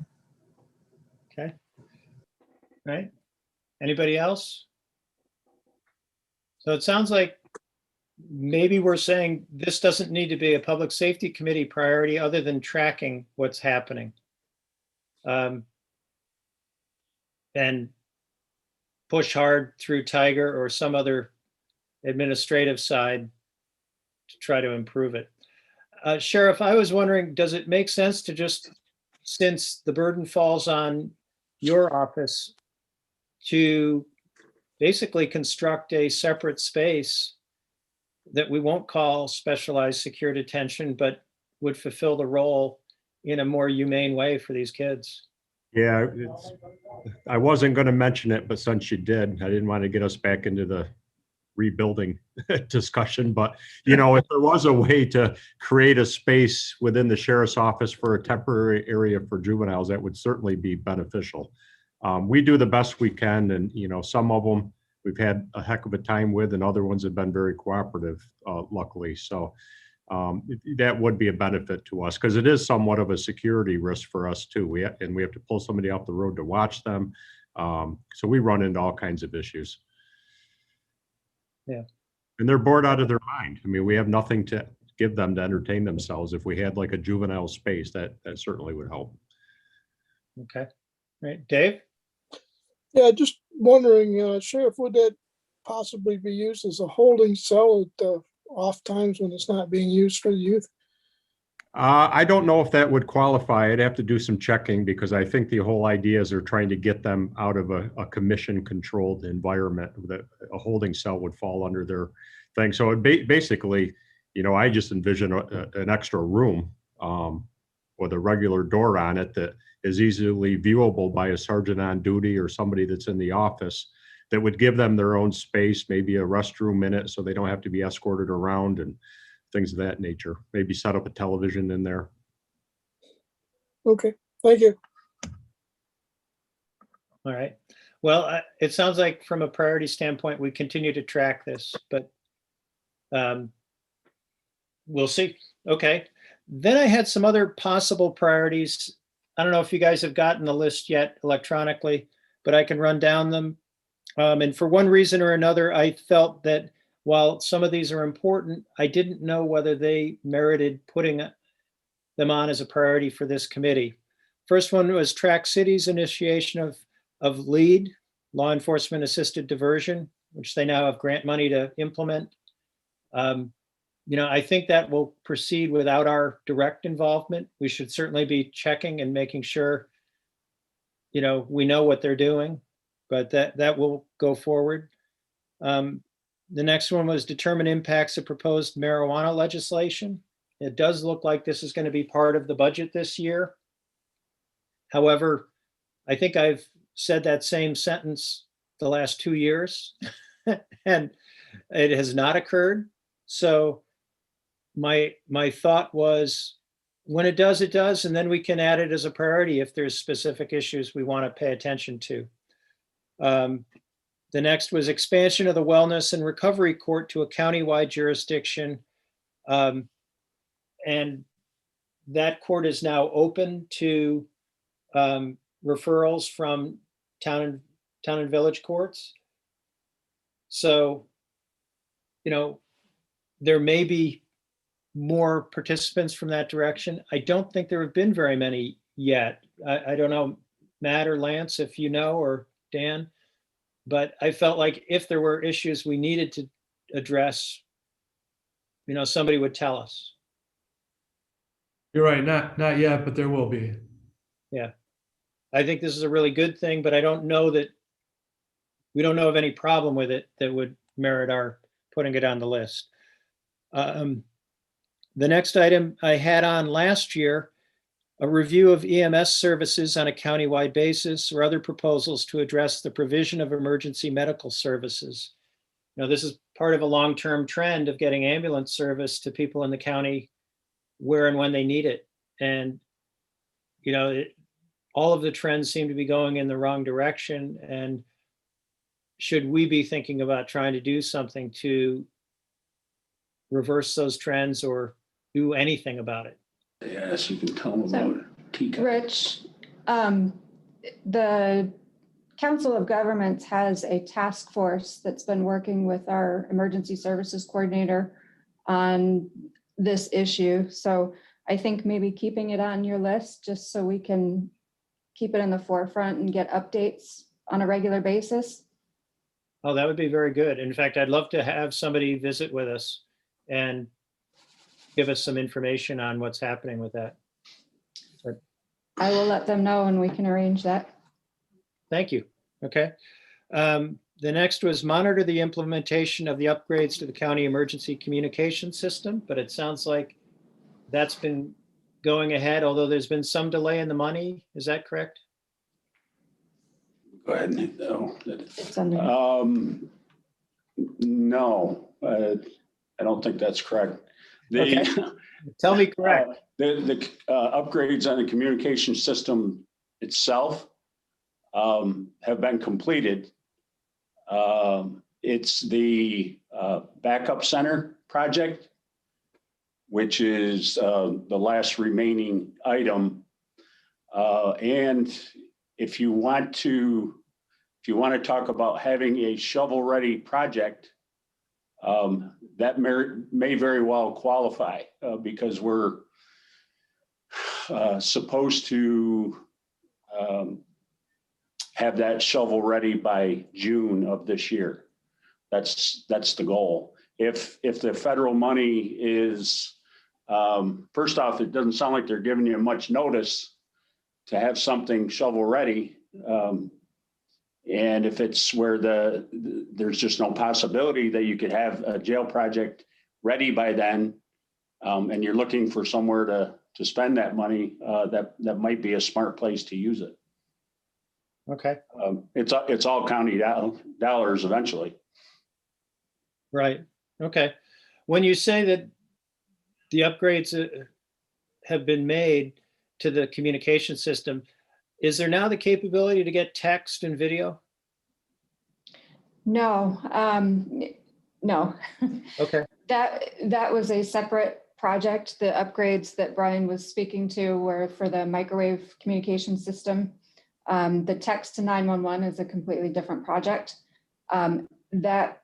Okay. All right. Anybody else? So it sounds like maybe we're saying this doesn't need to be a public safety committee priority other than tracking what's happening. And push hard through Tiger or some other administrative side to try to improve it. Sheriff, I was wondering, does it make sense to just, since the burden falls on your office, to basically construct a separate space that we won't call specialized secure detention, but would fulfill the role in a more humane way for these kids? Yeah, I wasn't going to mention it, but since you did, I didn't want to get us back into the rebuilding discussion. But, if there was a way to create a space within the sheriff's office for a temporary area for juveniles, that would certainly be beneficial. We do the best we can. And, some of them we've had a heck of a time with, and other ones have been very cooperative, luckily. So that would be a benefit to us because it is somewhat of a security risk for us too. We have to pull somebody off the road to watch them. So we run into all kinds of issues. Yeah. And they're bored out of their mind. I mean, we have nothing to give them to entertain themselves. If we had like a juvenile space, that certainly would help. Okay. Right. Dave? Yeah, just wondering, Sheriff, would that possibly be used as a holding cell at off times when it's not being used for the youth? I don't know if that would qualify. I'd have to do some checking because I think the whole idea is they're trying to get them out of a commission-controlled environment. That a holding cell would fall under their thing. So it basically, I just envision an extra room with a regular door on it that is easily viewable by a sergeant on duty or somebody that's in the office that would give them their own space, maybe a restroom in it so they don't have to be escorted around and things of that nature. Maybe set up a television in there. Okay, thank you. All right. Well, it sounds like from a priority standpoint, we continue to track this, but we'll see. Okay. Then I had some other possible priorities. I don't know if you guys have gotten the list yet electronically, but I can run down them. And for one reason or another, I felt that while some of these are important, I didn't know whether they merited putting them on as a priority for this committee. First one was Track City's initiation of LEAD, Law Enforcement Assisted Diversion, which they now have grant money to implement. I think that will proceed without our direct involvement. We should certainly be checking and making sure, we know what they're doing, but that will go forward. The next one was determine impacts of proposed marijuana legislation. It does look like this is going to be part of the budget this year. However, I think I've said that same sentence the last 2 years and it has not occurred. So my thought was when it does, it does, and then we can add it as a priority if there's specific issues we want to pay attention to. The next was expansion of the Wellness and Recovery Court to a countywide jurisdiction. And that court is now open to referrals from town and village courts. So, you know, there may be more participants from that direction. I don't think there have been very many yet. I don't know, Matt or Lance, if you know, or Dan, but I felt like if there were issues we needed to address, you know, somebody would tell us. You're right, not yet, but there will be. Yeah. I think this is a really good thing, but I don't know that, we don't know of any problem with it that would merit our putting it on the list. The next item I had on last year, a review of EMS services on a countywide basis or other proposals to address the provision of emergency medical services. Now, this is part of a long-term trend of getting ambulance service to people in the county where and when they need it. And, you know, all of the trends seem to be going in the wrong direction. And should we be thinking about trying to do something to reverse those trends or do anything about it? Yes, you can tell them about it. Rich, the Council of Governments has a task force that's been working with our emergency services coordinator on this issue. So I think maybe keeping it on your list just so we can keep it in the forefront and get updates on a regular basis. Oh, that would be very good. In fact, I'd love to have somebody visit with us and give us some information on what's happening with that. But I will let them know and we can arrange that. thank you. Okay. The next was monitor the implementation of the upgrades to the county emergency communication system, but it sounds like that's been going ahead, although there's been some delay in the money. Is that correct? Go ahead and hit no. It's under. No, I don't think that's correct. Okay. Tell me correct. The upgrades on the communication system itself have been completed. It's the backup center project, which is the last remaining item. And if you want to talk about having a shovel-ready project, that may very well qualify because we're supposed to have that shovel ready by June of this year. That's the goal. If the federal money is, first off, it doesn't sound like they're giving you much notice to have something shovel ready. And if it's where there's just no possibility that you could have a jail project ready by then, and you're looking for somewhere to spend that money, that might be a smart place to use it. Okay. It's all county dollars eventually. Right. Okay. When you say that the upgrades have been made to the communication system, is there now the capability to get text and video? No, no. Okay. That was a separate project. The upgrades that Brian was speaking to were for the microwave communication system. The text to 911 is a completely different project. That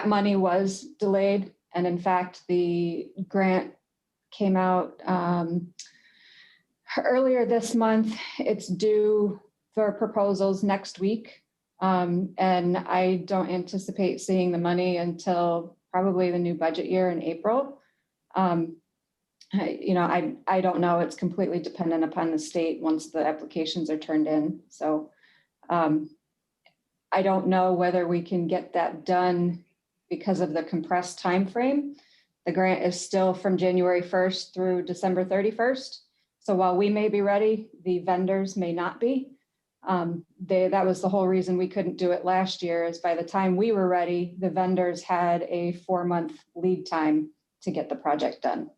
money was delayed. And in fact, the grant came out earlier this month. It's due for proposals next week. And I don't anticipate seeing the money until probably the new budget year in April. I don't know. It's completely dependent upon the state once the applications are turned in. So I don't know whether we can get that done because of the compressed time frame. The grant is still from January 1st through December 31st. So while we may be ready, the vendors may not be. That was the whole reason we couldn't do it last year, is by the time we were ready, the vendors had a 4-month lead time to get the project done.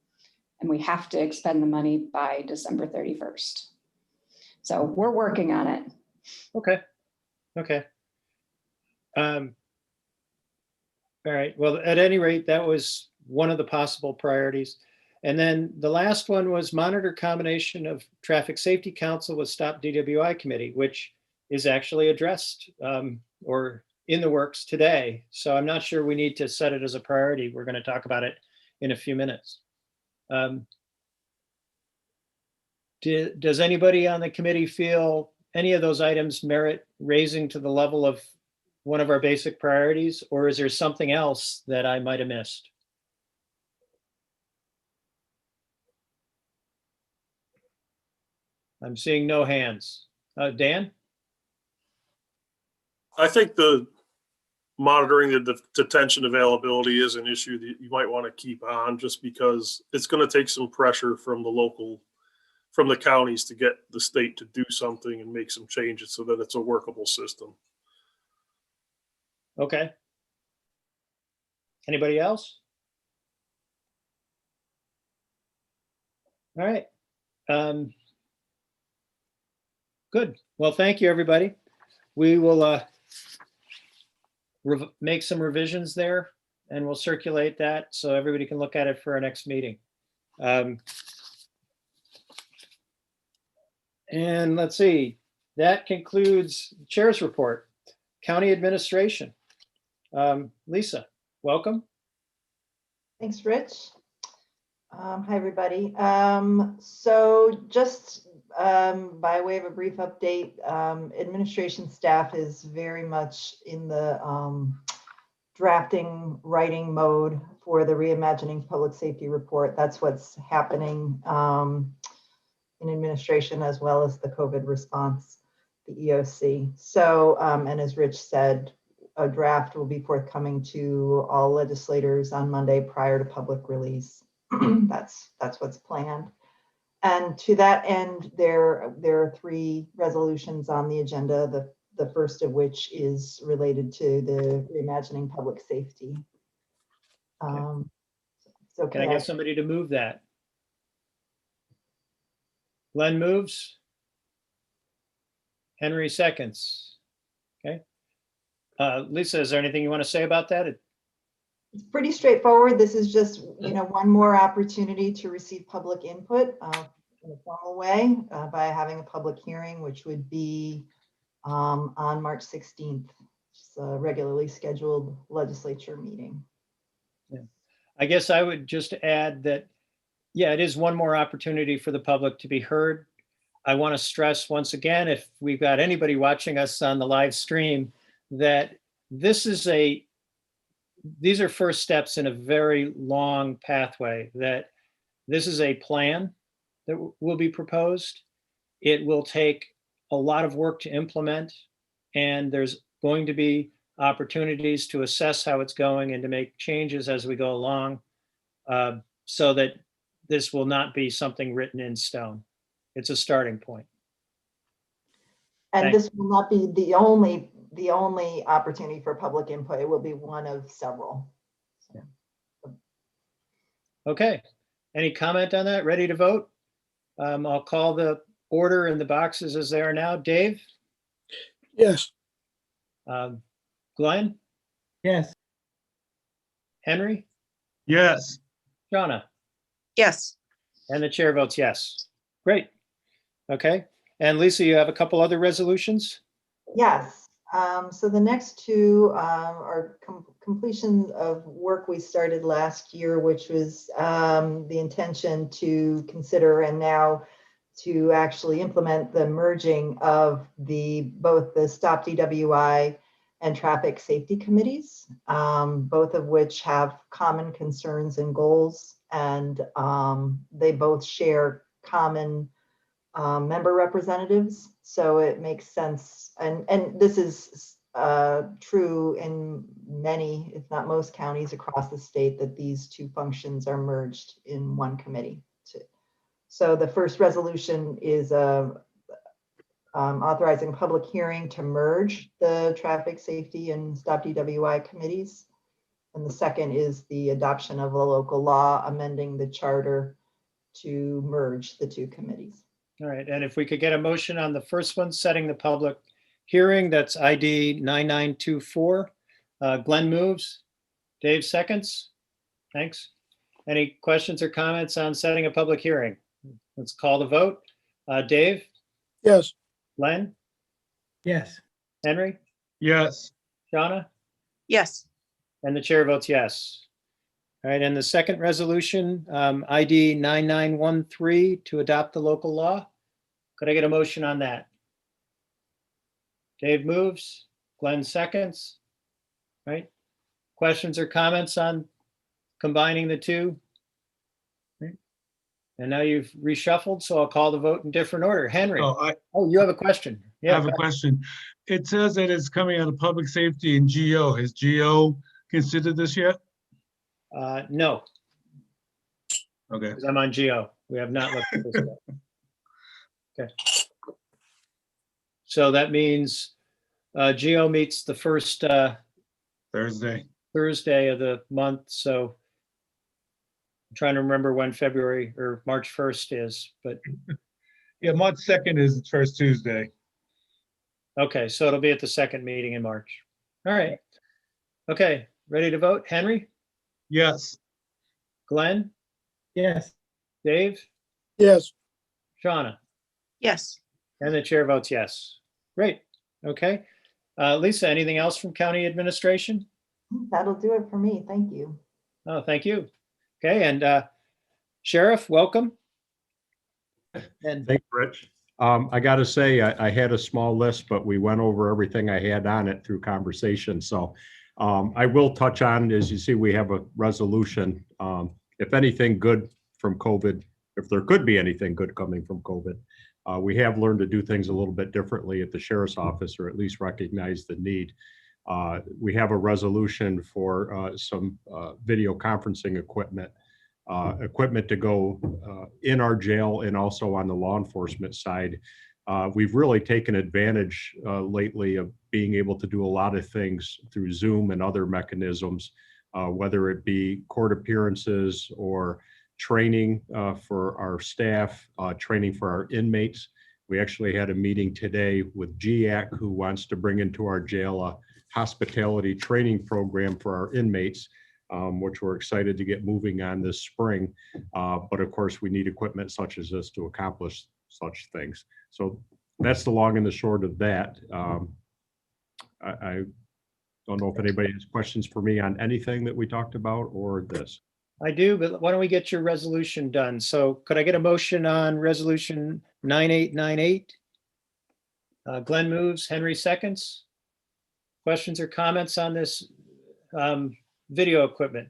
And we have to expend the money by December 31st. So we're working on it. Okay. Okay. All right. Well, at any rate, that was one of the possible priorities. And then the last one was monitor combination of Traffic Safety Council with Stop DWI Committee, which is actually addressed or in the works today. So I'm not sure we need to set it as a priority. We're going to talk about it in a few minutes. Does anybody on the committee feel any of those items merit raising to the level of one of our basic priorities, or is there something else that I might have missed? I'm seeing no hands. Dan? I think the monitoring the detention availability is an issue that you might want to keep on, just because it's going to take some pressure from the counties to get the state to do something and make some changes so that it's a workable system. Okay. Anybody else? All right. Good. Well, thank you, everybody. We will make some revisions there, and we'll circulate that so everybody can look at it for our next meeting. And let's see, that concludes the chair's report. County administration. Lisa, welcome. Thanks, Rich. Hi, everybody. So just by way of a brief update, administration staff is very much in the drafting, writing mode for the Reimagining Public Safety report. That's what's happening in administration, as well as the COVID response, the EOC. So, and as Rich said, a draft will be forthcoming to all legislators on Monday prior to public release. That's what's planned. And to that end, there are 3 resolutions on the agenda, the first of which is related to the Reimagining Public Safety. So Can I get somebody to move that? Glenn moves. Henry seconds. Okay. Lisa, is there anything you want to say about that? It's pretty straightforward. This is just, one more opportunity to receive public input in a formal way by having a public hearing, which would be on March 16th. It's a regularly scheduled legislature meeting. Yeah. I guess I would just add that, yeah, it is one more opportunity for the public to be heard. I want to stress once again, if we've got anybody watching us on the live stream, that these are first steps in a very long pathway, that this is a plan that will be proposed. It will take a lot of work to implement, and there's going to be opportunities to assess how it's going and to make changes as we go along, so that this will not be something written in stone. It's a starting point. And Thanks. This will not be the only opportunity for public input. It will be one of several. Yeah. Okay. Any comment on that? Ready to vote? I'll call the order in the boxes as they are now. Dave? Yes. Glenn? Yes. Henry? Yes. Shauna? Yes. And the chair votes yes. Great. Okay. And Lisa, you have a couple other resolutions? Yes. So the next 2 are completion of work we started last year, which was the intention to consider and now to actually implement the merging of both the Stop DWI and Traffic Safety Committees, both of which have common concerns and goals, and they both share common member representatives. So it makes sense. And this is true in many, if not most counties across the state, that these two functions are merged in one committee. So the first resolution is authorizing public hearing to merge the traffic safety and stop DWI committees. And the second is the adoption of a local law amending the charter to merge the two committees. All right, and if we could get a motion on the first one, setting the public hearing, that's ID 9924. Glenn moves, Dave seconds. Thanks. Any questions or comments on setting a public hearing? Let's call the vote. Dave, Yes. Glenn, Yes. Henry, Yes. Shauna, Yes. and the chair votes yes. All right, and the second resolution, ID 9913, to adopt the local law. Could I get a motion on that? Dave moves, Glenn seconds. Right? Questions or comments on combining the two? Right. And now you've reshuffled, so I'll call the vote in different order. Henry. Oh, you have a question. I Yeah. have a question. It says that it's coming out of public safety and GO. Has GO considered this yet? No, Okay. because I'm on GO. We have not looked at this yet. Okay. So that means GO meets the first Thursday. Thursday of the month. So I'm trying to remember when February or March 1st is, but Yeah, March 2nd is its first Tuesday. okay, so it'll be at the second meeting in March. All right. Okay, ready to vote? Henry, Yes. Glenn, Yes. Dave, Yes. Shauna, Yes. and the chair votes yes. Great. Okay. Lisa, anything else from county administration? That'll do it for me. Thank you. Oh, thank you. Okay, and Sheriff, welcome. And Thanks, Rich. I got to say, I had a small list, but we went over everything I had on it through conversation. So I will touch on, as you see, we have a resolution. If anything good from COVID, if there could be anything good coming from COVID, we have learned to do things a little bit differently at the sheriff's office, or at least recognize the need. We have a resolution for some video conferencing equipment. Equipment to go in our jail and also on the law enforcement side. We've really taken advantage lately of being able to do a lot of things through Zoom and other mechanisms, whether it be court appearances or training for our staff, training for our inmates. We actually had a meeting today with GAC, who wants to bring into our jail a hospitality training program for our inmates, which we're excited to get moving on this spring. But of course, we need equipment such as this to accomplish such things. So that's the long and the short of that. I don't know if anybody has questions for me on anything that we talked about or this. I do, but why don't we get your resolution done? So could I get a motion on resolution 9898? Glenn moves, Henry seconds. Questions or comments on this video equipment?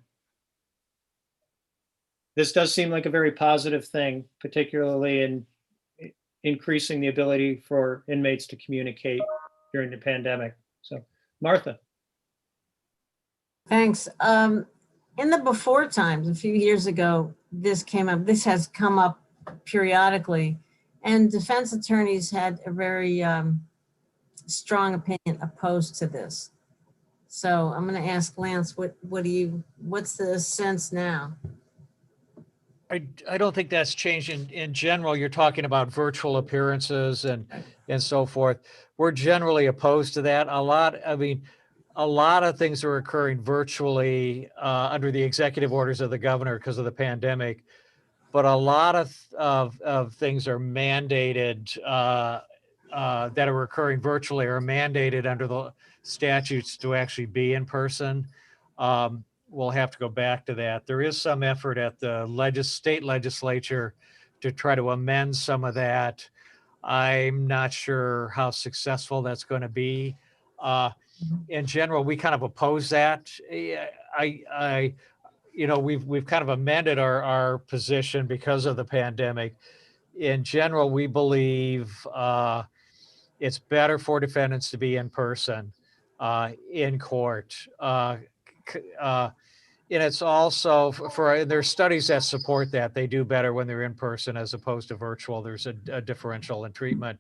This does seem like a very positive thing, particularly in increasing the ability for inmates to communicate during the pandemic. So Martha. Thanks. In the before times, a few years ago, this came up, this has come up periodically, and defense attorneys had a very strong opinion opposed to this. So I'm going to ask Lance, what's the sense now? I don't think that's changed in general. You're talking about virtual appearances and so forth. We're generally opposed to that. A lot of things are occurring virtually under the executive orders of the governor because of the pandemic, but a lot of things are mandated that are occurring virtually are mandated under the statutes to actually be in person. We'll have to go back to that. There is some effort at the state legislature to try to amend some of that. I'm not sure how successful that's going to be. In general, we kind of oppose that. We've kind of amended our position because of the pandemic. In general, we believe it's better for defendants to be in person. in court. And it's also there's studies that support that they do better when they're in person as opposed to virtual. There's a differential in treatment.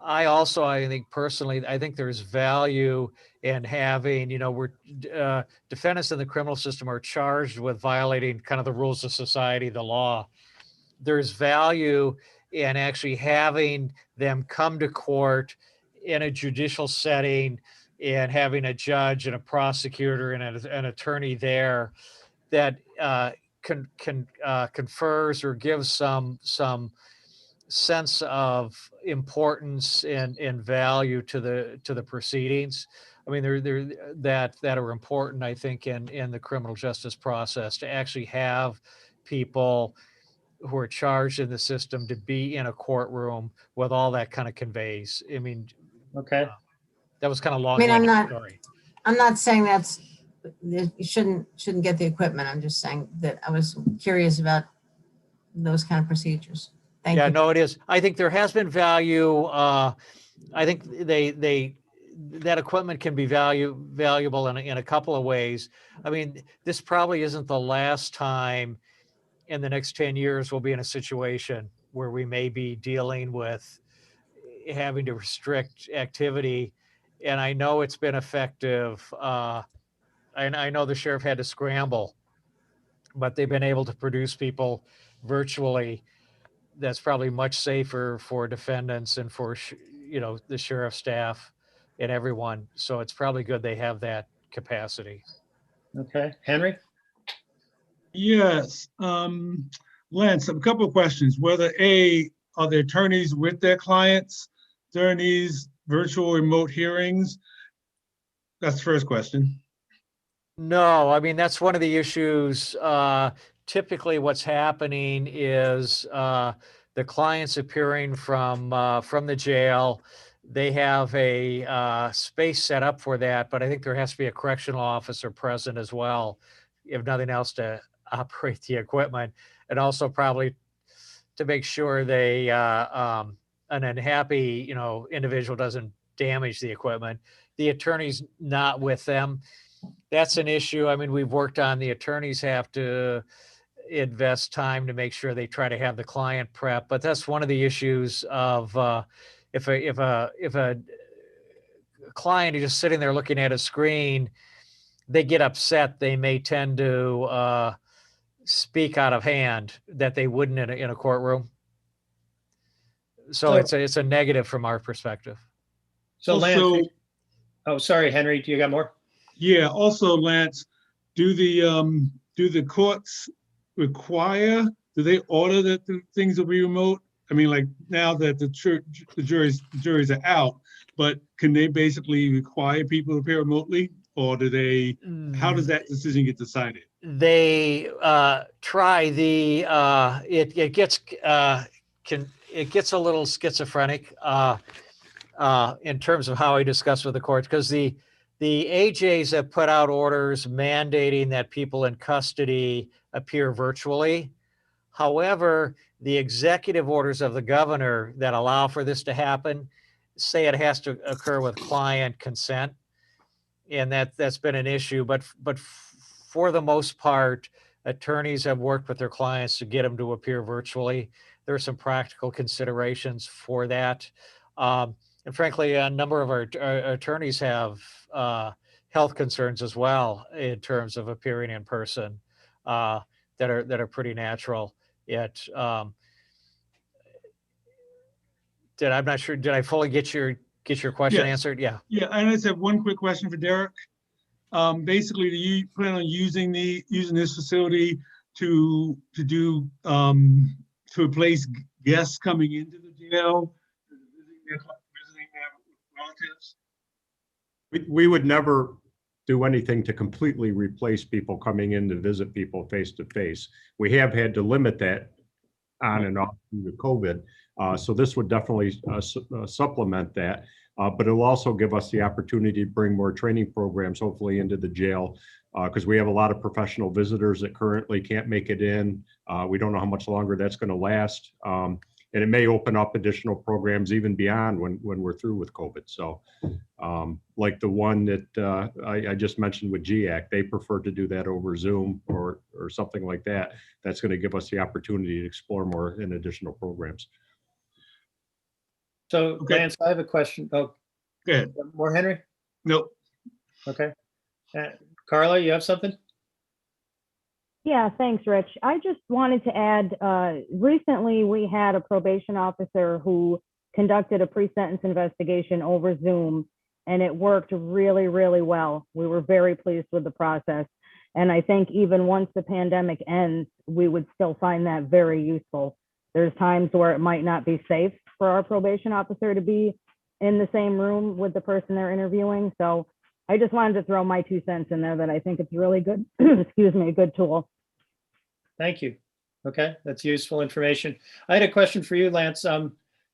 I think personally, I think there's value in having, defendants in the criminal system are charged with violating kind of the rules of society, the law. There's value in actually having them come to court in a judicial setting and having a judge and a prosecutor and an attorney there that confers or gives some sense of importance and value to the proceedings. I mean, that are important, I think, in the criminal justice process, to actually have people who are charged in the system to be in a courtroom with all that kind of conveys. I mean, Okay. that was kind of I long. mean, I'm not saying you shouldn't get the equipment. I'm just saying that I was curious about those kind of procedures. Thank you. No, it is. I think there has been value. I think that equipment can be valuable in a couple of ways. I mean, this probably isn't the last time in the next 10 years we'll be in a situation where we may be dealing with having to restrict activity. And I know it's been effective. And I know the sheriff had to scramble, but they've been able to produce people virtually. That's probably much safer for defendants and for, the sheriff staff and everyone. So it's probably good they have that capacity. Okay, Henry? Yes, Lance, a couple of questions. Whether are the attorneys with their clients during these virtual remote hearings? That's the first question. No, I mean, that's one of the issues. Typically what's happening is the client's appearing from the jail. They have a space set up for that, but I think there has to be a correctional officer present as well, if nothing else, to operate the equipment, and also probably to make sure an unhappy, individual doesn't damage the equipment. The attorney's not with them. That's an issue. I mean, we've worked on, the attorneys have to invest time to make sure they try to have the client prep, but that's one of the issues of if a client is just sitting there looking at a screen, they get upset, they may tend to speak out of hand that they wouldn't in a courtroom. So it's a negative from our perspective. So Lance, sorry, Henry, do you got more? Yeah, also, Lance, do the courts require, do they order that the things will be remote? I mean, like now that the juries are out, but can they basically require people to appear remotely, or do they, how does that decision get decided? They try it gets a little schizophrenic in terms of how I discuss with the courts, because the AJs have put out orders mandating that people in custody appear virtually. However, the executive orders of the governor that allow for this to happen say it has to occur with client consent, and that's been an issue. But for the most part, attorneys have worked with their clients to get them to appear virtually. There are some practical considerations for that. And frankly, a number of our attorneys have health concerns as well in terms of appearing in person that are pretty natural. I'm not sure. Did I fully get your question answered? Yeah. Yeah, I just have one quick question for Derek. Basically, do you plan on using this facility to replace guests coming into the jail, visiting their relatives? We would never do anything to completely replace people coming in to visit people face to face. We have had to limit that on and off due to COVID. So this would definitely supplement that. But it'll also give us the opportunity to bring more training programs, hopefully, into the jail, because we have a lot of professional visitors that currently can't make it in. We don't know how much longer that's going to last. and it may open up additional programs even beyond when we're through with COVID. So like the one that I just mentioned with GAC, they prefer to do that over Zoom or something like that. That's going to give us the opportunity to explore more in additional programs. So Okay. Lance, I have a question. Oh, Go ahead. more Henry? Nope. Okay. Carla, you have something? Yeah, thanks, Rich. I just wanted to add, recently we had a probation officer who conducted a pre-sentence investigation over Zoom, and it worked really, really well. We were very pleased with the process. And I think even once the pandemic ends, we would still find that very useful. There's times where it might not be safe for our probation officer to be in the same room with the person they're interviewing. So I just wanted to throw my 2 cents in there that I think it's really good, excuse me, a good tool. Thank you. Okay, that's useful information. I had a question for you, Lance.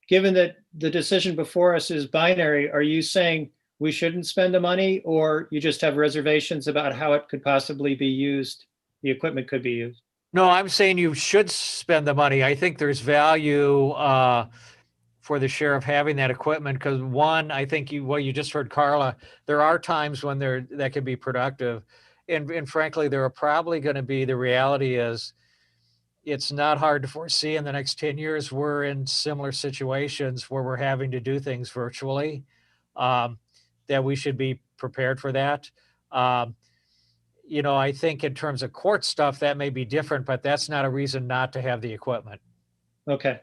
Given that the decision before us is binary, are you saying we shouldn't spend the money, or you just have reservations about how it could possibly be used, the equipment could be used? No, I'm saying you should spend the money. I think there's value for the sheriff having that equipment because one, I think you just heard Carla, there are times when that can be productive. And frankly, there are probably going to be, the reality is it's not hard to foresee in the next 10 years, we're in similar situations where we're having to do things virtually, that we should be prepared for that. You know, I think in terms of court stuff, that may be different, but that's not a reason not to have the equipment. Okay.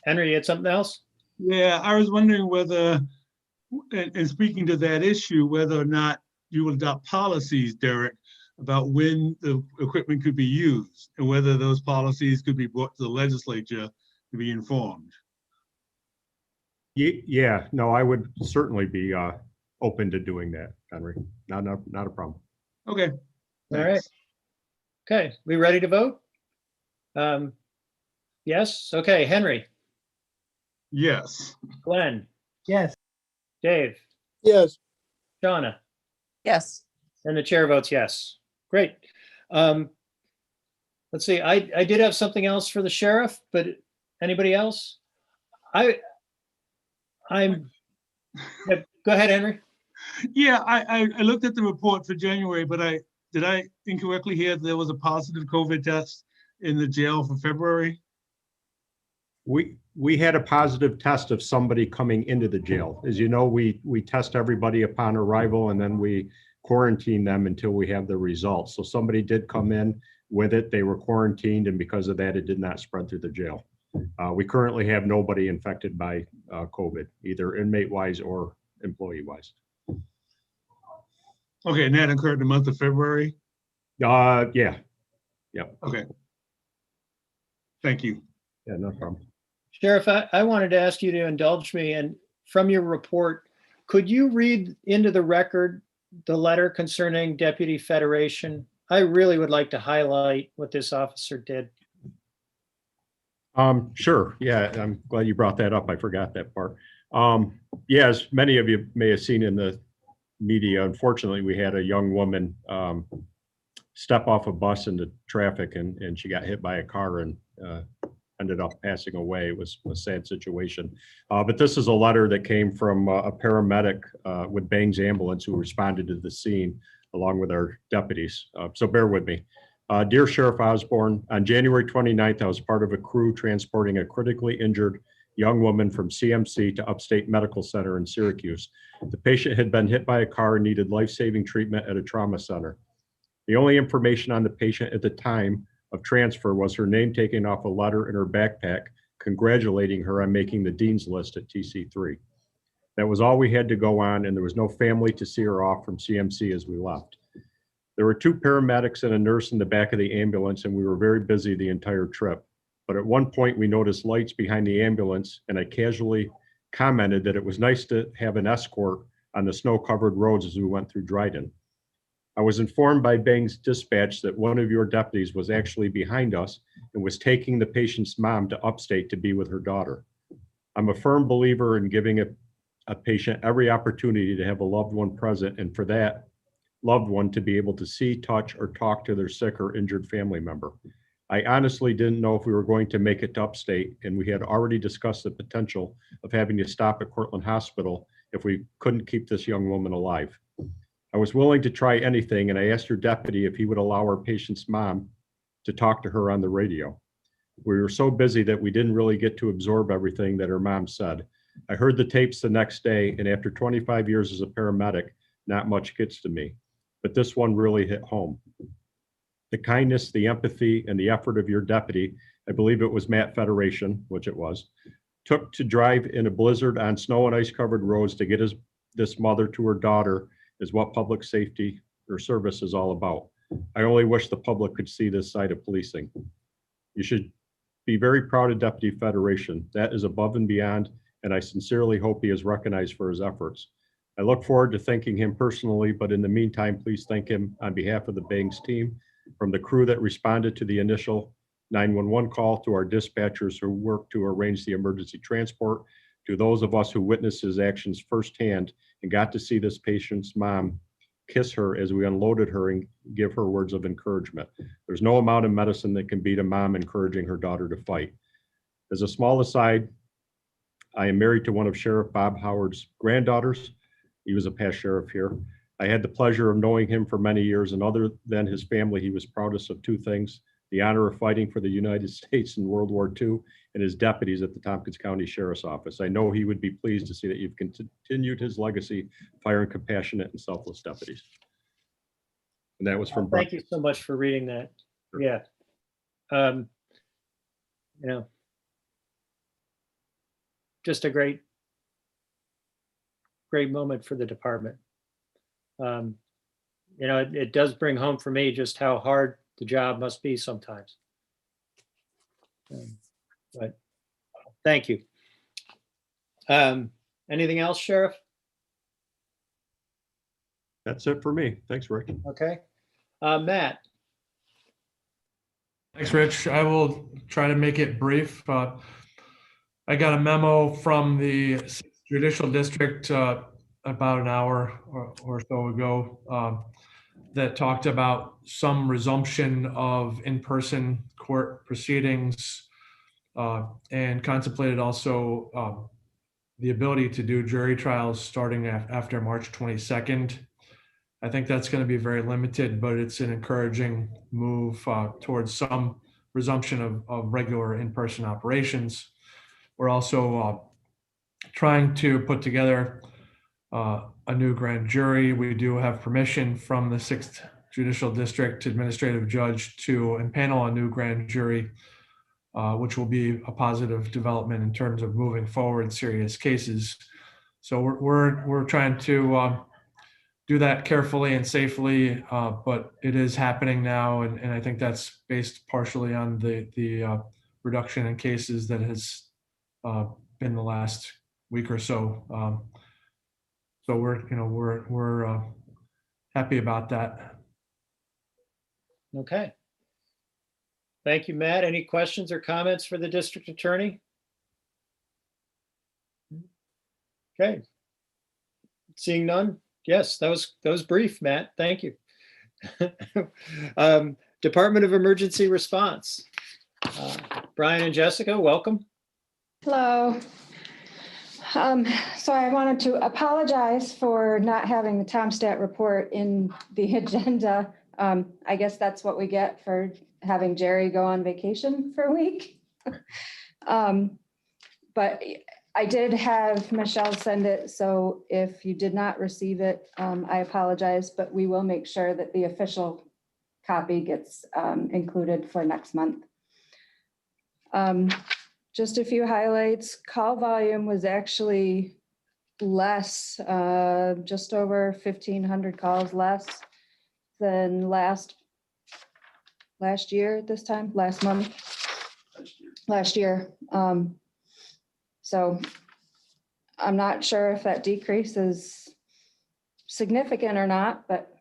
Henry, you had something else? Yeah, I was wondering whether, and speaking to that issue, whether or not you will adopt policies, Derek, about when the equipment could be used and whether those policies could be brought to the legislature to be informed. Yeah, no, I would certainly be open to doing that, Henry. Not a problem. Okay. All right. Okay, we ready to vote? Yes. Okay, Henry, Yes. Glenn, Yes. Dave, Yes. Shauna, Yes. and the chair votes yes. Great. Let's see, I did have something else for the sheriff, but anybody else? I'm yeah, go ahead, Henry. Yeah, I looked at the report for January, but did I incorrectly hear there was a positive COVID test in the jail for February? We had a positive test of somebody coming into the jail. As you know, we test everybody upon arrival and then we quarantine them until we have the results. So somebody did come in with it, they were quarantined, and because of that, it did not spread through the jail. We currently have nobody infected by COVID, either inmate-wise or employee-wise. Okay, and that occurred in the month of February? Yeah. Okay. Thank you. Yeah, no problem. Sheriff, I wanted to ask you to indulge me, and from your report, could you read into the record the letter concerning Deputy Federation? I really would like to highlight what this officer did. Sure. Yeah, I'm glad you brought that up. I forgot that part. Yeah, as many of you may have seen in the media, unfortunately, we had a young woman step off a bus into traffic and she got hit by a car and ended up passing away. It was a sad situation. But this is a letter that came from a paramedic with Bangs Ambulance who responded to the scene along with our deputies. So bear with me. Dear Sheriff Osborne, on January 29th, I was part of a crew transporting a critically injured young woman from CMC to Upstate Medical Center in Syracuse. The patient had been hit by a car and needed life-saving treatment at a trauma center. The only information on the patient at the time of transfer was her name taken off a letter in her backpack congratulating her on making the dean's list at TC3. That was all we had to go on, and there was no family to see her off from CMC as we left. There were 2 paramedics and a nurse in the back of the ambulance, and we were very busy the entire trip. But at one point we noticed lights behind the ambulance, and I casually commented that it was nice to have an escort on the snow-covered roads as we went through Dryden. I was informed by Bang's dispatch that one of your deputies was actually behind us and was taking the patient's mom to Upstate to be with her daughter. I'm a firm believer in giving a patient every opportunity to have a loved one present, and for that loved one to be able to see, touch, or talk to their sick or injured family member. I honestly didn't know if we were going to make it to upstate, and we had already discussed the potential of having to stop at Cortland Hospital if we couldn't keep this young woman alive. I was willing to try anything, and I asked her deputy if he would allow our patient's mom to talk to her on the radio. We were so busy that we didn't really get to absorb everything that her mom said. I heard the tapes the next day, and after 25 years as a paramedic, not much gets to me, but this one really hit home. The kindness, the empathy, and the effort of your deputy, I believe it was Matt Federation, which it was, took to drive in a blizzard on snow and ice covered roads to get this mother to her daughter is what public safety or service is all about. I only wish the public could see this side of policing. You should be very proud of Deputy Federation. That is above and beyond, and I sincerely hope he is recognized for his efforts. I look forward to thanking him personally, but in the meantime, please thank him on behalf of the Bangs team, from the crew that responded to the initial 911 call, to our dispatchers who worked to arrange the emergency transport, to those of us who witnessed his actions firsthand and got to see this patient's mom kiss her as we unloaded her and give her words of encouragement. There's no amount of medicine that can beat a mom encouraging her daughter to fight. As a small aside, I am married to one of Sheriff Bob Howard's granddaughters. He was a past sheriff here. I had the pleasure of knowing him for many years, and other than his family, he was proudest of two things: the honor of fighting for the United States in World War II and his deputies at the Tompkins County Sheriff's Office. I know he would be pleased to see that you've continued his legacy, firing compassionate and selfless deputies. And that was from Thank you so much for reading that. Yeah. You know, just a great moment for the department. You know, it does bring home for me just how hard the job must be sometimes. But thank you. Anything else, Sheriff? That's it for me. Thanks, Rick. Okay. Matt. Thanks, Rich. I will try to make it brief. I got a memo from the Judicial District about an hour or so ago that talked about some resumption of in-person court proceedings and contemplated also the ability to do jury trials starting after March 22nd. I think that's going to be very limited, but it's an encouraging move towards some resumption of regular in-person operations. We're also trying to put together a new grand jury. We do have permission from the 6th Judicial District Administrative Judge to impanel a new grand jury, which will be a positive development in terms of moving forward serious cases. So we're trying to do that carefully and safely, but it is happening now, and I think that's based partially on the reduction in cases that has been the last week or so. So we're happy about that. Okay. Thank you, Matt. Any questions or comments for the district attorney? Okay. Seeing none. Yes, that was brief, Matt. Thank you. Department of Emergency Response. Brian and Jessica, welcome. Hello. So I wanted to apologize for not having the Tomstat report in the agenda. I guess that's what we get for having Jerry go on vacation for a week. But I did have Michelle send it, so if you did not receive it, I apologize, but we will make sure that the official copy gets included for next month. Just a few highlights. Call volume was actually less, just over 1,500 calls less than last year at this time, last month, last year. So I'm not sure if that decrease is significant or not, but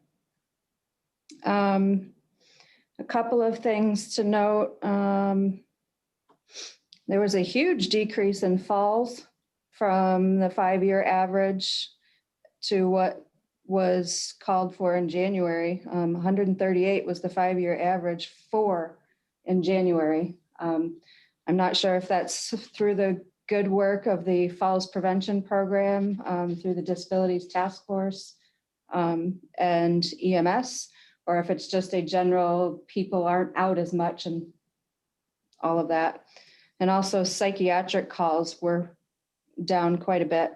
a couple of things to note. There was a huge decrease in falls from the 5-year average to what was called for in January. 138 was the 5-year average for in January. I'm not sure if that's through the good work of the Falls Prevention Program, through the Disabilities Task Force, and EMS, or if it's just a general people aren't out as much and all of that. And also psychiatric calls were down quite a bit.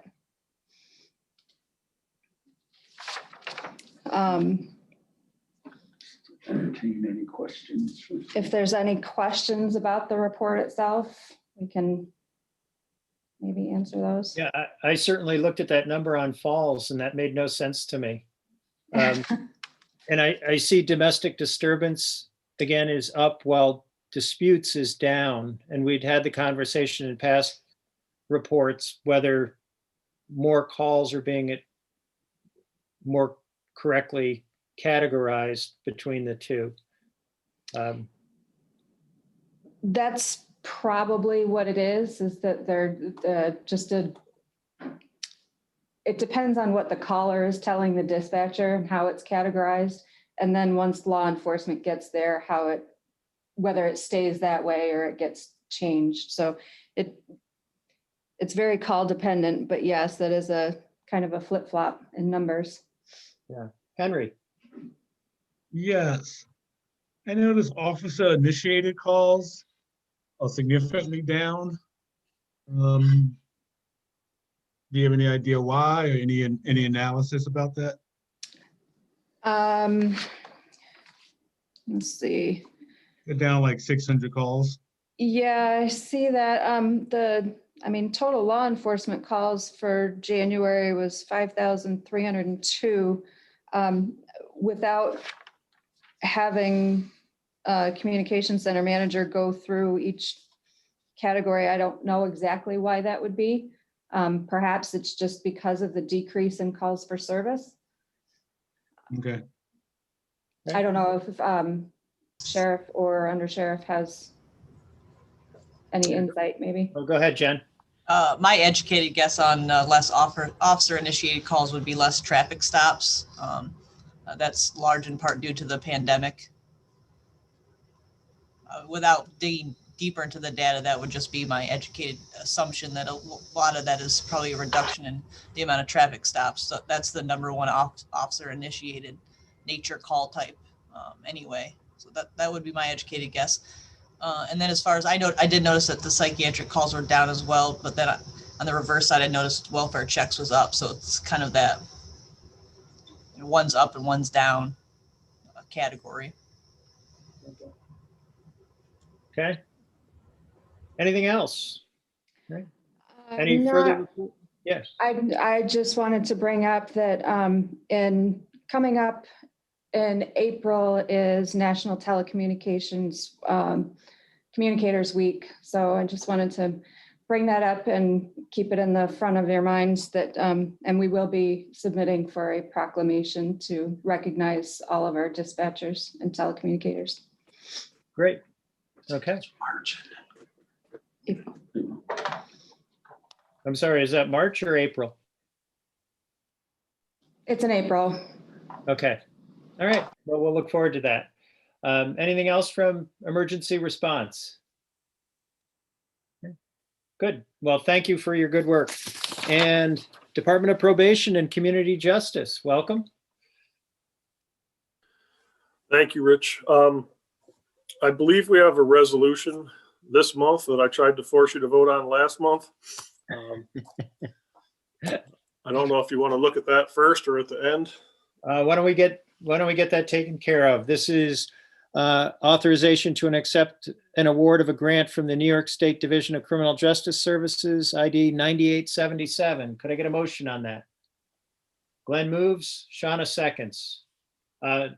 Entertain any questions? If there's any questions about the report itself, we can maybe answer those. Yeah, I certainly looked at that number on Falls and that made no sense to me. And I see domestic disturbance again is up while disputes is down. And we'd had the conversation in past reports whether more calls are being more correctly categorized between the two. That's probably what it is that they're it depends on what the caller is telling the dispatcher and how it's categorized. And then once law enforcement gets there, whether it stays that way or it gets changed. So it's very call dependent, but yes, that is a kind of a flip-flop in numbers. Yeah. Henry. Yes. I noticed officer initiated calls are significantly down. Do you have any idea why or any analysis about that? Let's see. They're down like 600 calls. Yeah, I see that. Total law enforcement calls for January was 5,302. Without having a communication center manager go through each category, I don't know exactly why that would be. Perhaps it's just because of the decrease in calls for service. Okay. I don't know if sheriff or undersheriff has any insight, maybe. Oh, go ahead, Jen. My educated guess on less officer-initiated calls would be less traffic stops. That's large in part due to the pandemic. Without digging deeper into the data, that would just be my educated assumption that a lot of that is probably a reduction in the amount of traffic stops. So that's the number one officer-initiated nature call type anyway. So that would be my educated guess. And then as far as I did notice that the psychiatric calls were down as well, but then on the reverse side, I noticed welfare checks was up. So it's kind of that one's up and one's down category. Okay. Anything else? Okay. Any further? Yes. I just wanted to bring up that coming up in April is National Telecommunications Communicators Week. So I just wanted to bring that up and keep it in the front of your minds that, and we will be submitting for a proclamation to recognize all of our dispatchers and telecommunicators. Great. Okay. March. April. I'm sorry, is that March or April? It's in April. Okay. All right. Well, we'll look forward to that. Anything else from emergency response? Okay. Good. Well, thank you for your good work. And Department of Probation and Community Justice, welcome. Thank you, Rich. I believe we have a resolution this month that I tried to force you to vote on last month. I don't know if you want to look at that first or at the end. Why don't we get that taken care of? This is authorization to accept an award of a grant from the New York State Division of Criminal Justice Services, ID 9877. Could I get a motion on that? Glenn moves, Shauna seconds. Do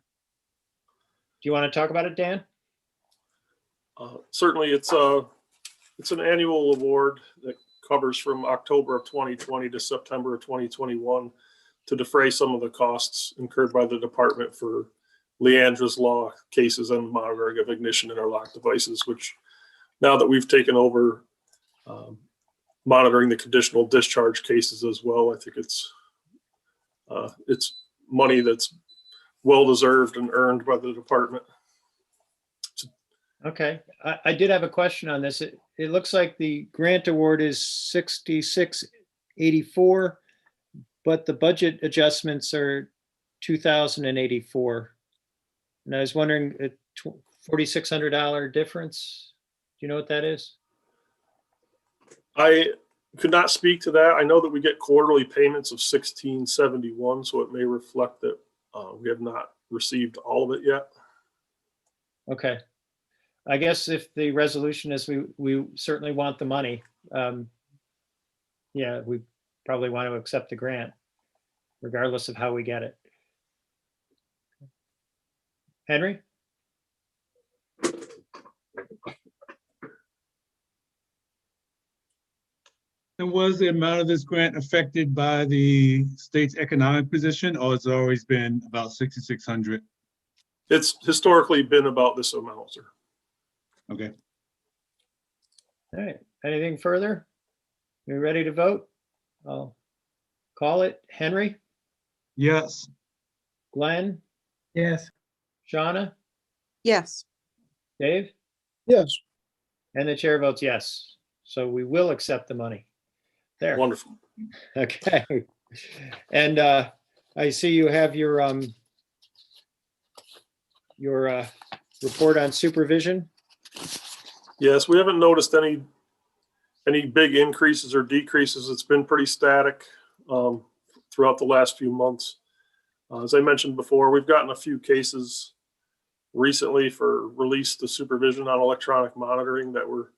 you want to talk about it, Dan? Certainly, it's an annual award that covers from October of 2020 to September of 2021 to defray some of the costs incurred by the department for Leandra's Law cases and monitoring of ignition interlock devices, which now that we've taken over monitoring the conditional discharge cases as well, I think it's money that's well deserved and earned by the department. Okay, I did have a question on this. It looks like the grant award is 6684, but the budget adjustments are 2084. And I was wondering, a $4,600 difference. Do you know what that is? I could not speak to that. I know that we get quarterly payments of 1671, so it may reflect that we have not received all of it yet. Okay. I guess if the resolution is we certainly want the money, yeah, we probably want to accept the grant, regardless of how we get it. Henry? And was the amount of this grant affected by the state's economic position, or has it always been about 6,600? It's historically been about this amount, sir. Okay. All right, anything further? You ready to vote? I'll call it. Henry? Yes. Glenn? Yes. Shauna? Yes. Dave? Yes. And the chair votes yes. So we will accept the money. There. Wonderful. Okay. And I see you have your report on supervision. Yes, we haven't noticed any big increases or decreases. It's been pretty static throughout the last few months. As I mentioned before, we've gotten a few cases recently for release to supervision on electronic monitoring that were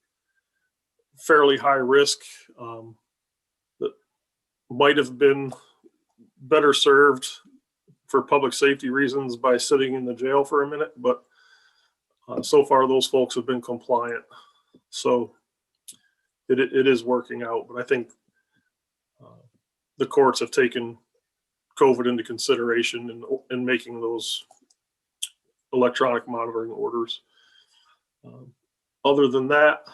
fairly high risk, that might have been better served for public safety reasons by sitting in the jail for a minute, but so far those folks have been compliant. So it is working out, but I think the courts have taken COVID into consideration in making those electronic monitoring orders. Other than that,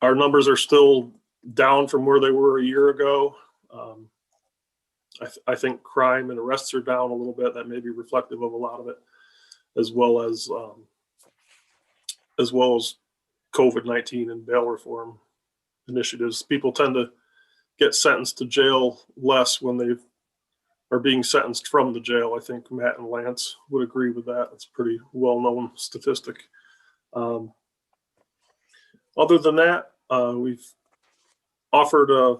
our numbers are still down from where they were a year ago. I think crime and arrests are down a little bit. That may be reflective of a lot of it, as well as COVID-19 and bail reform initiatives. People tend to get sentenced to jail less when they are being sentenced from the jail. I think Matt and Lance would agree with that. It's a pretty well-known statistic. Other than that, we've offered a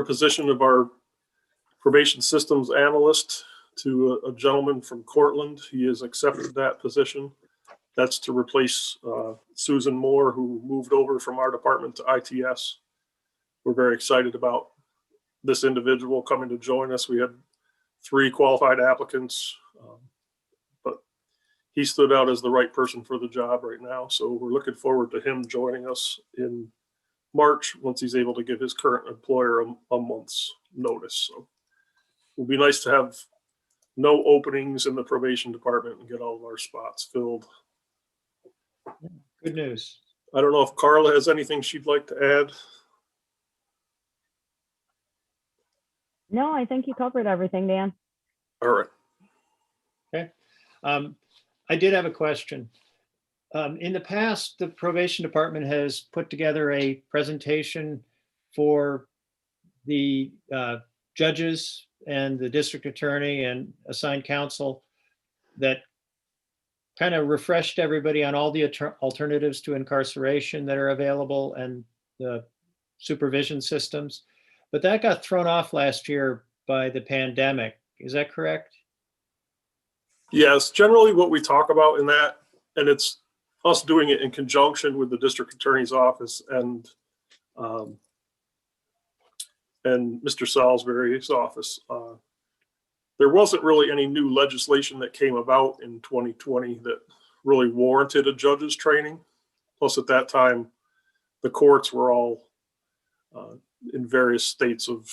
position of our probation systems analyst to a gentleman from Cortland. He has accepted that position. That's to replace Susan Moore, who moved over from our department to ITS. We're very excited about this individual coming to join us. We had 3 qualified applicants, but he stood out as the right person for the job right now. So we're looking forward to him joining us in March once he's able to give his current employer a month's notice. So it would be nice to have no openings in the probation department and get all of our spots filled. Good news. I don't know if Carla has anything she'd like to add. No, I think you covered everything, Dan. All right. Okay. I did have a question. In the past, the probation department has put together a presentation for the judges and the district attorney and assigned counsel that kind of refreshed everybody on all the alternatives to incarceration that are available and the supervision systems. But that got thrown off last year by the pandemic. Is that correct? Yes, generally what we talk about in that, and it's us doing it in conjunction with the district attorney's office and Mr. Salisbury's office. There wasn't really any new legislation that came about in 2020 that really warranted a judge's training. Plus at that time, the courts were all in various states of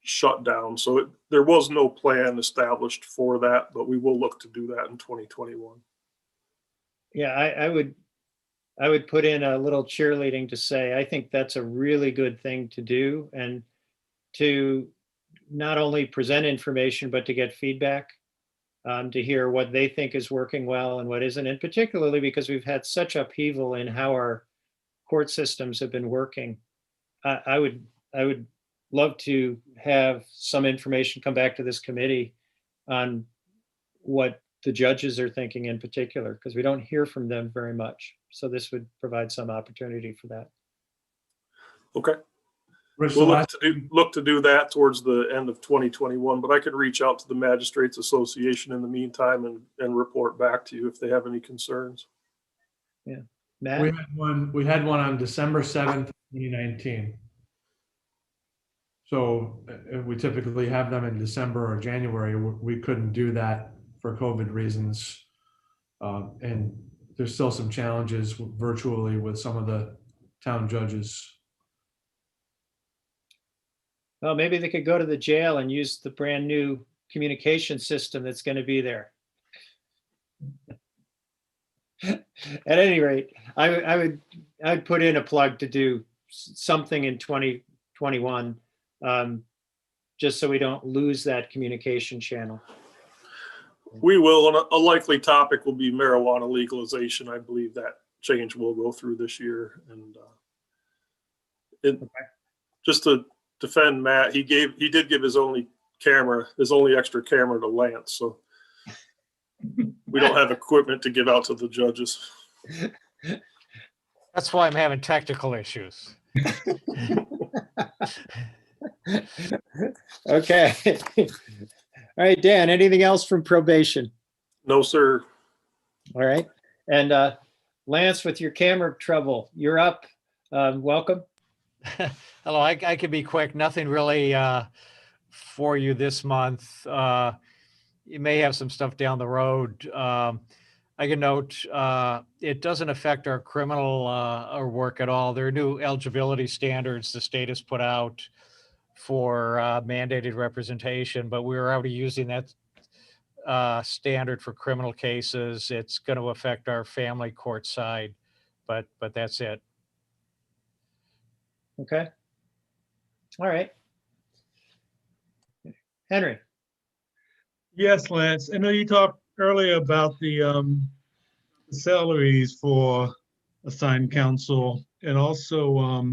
shutdown. So there was no plan established for that, but we will look to do that in 2021. Yeah, I would put in a little cheerleading to say, I think that's a really good thing to do, and to not only present information, but to get feedback. to hear what they think is working well and what isn't, and particularly because we've had such upheaval in how our court systems have been working. I would love to have some information come back to this committee on what the judges are thinking in particular, because we don't hear from them very much. So this would provide some opportunity for that. Okay. Rich, We'll look to do that towards the end of 2021, but I could reach out to the Magistrates Association in the meantime and report back to you if they have any concerns. Yeah. Matt? We had one on December 7th, 2019. So we typically have them in December or January. We couldn't do that for COVID reasons. And there's still some challenges virtually with some of the town judges. Well, maybe they could go to the jail and use the brand new communication system that's going to be there. At any rate, I'd put in a plug to do something in 2021, just so we don't lose that communication channel. We will, and a likely topic will be marijuana legalization. I believe that change will go through this year. And just to defend Matt, he did give his only extra camera to Lance, so we don't have equipment to give out to the judges. That's why I'm having technical issues. Okay. All right, Dan, anything else from probation? No, sir. All right. And Lance, with your camera trouble, you're up. Welcome. Hello, I can be quick. Nothing really for you this month. You may have some stuff down the road. I can note it doesn't affect our criminal work at all. There are new eligibility standards the state has put out for mandated representation, but we're already using that standard for criminal cases. It's going to affect our family court side, but that's it. Okay. All right. Henry. Yes, Lance. I know you talked earlier about the salaries for assigned counsel, and also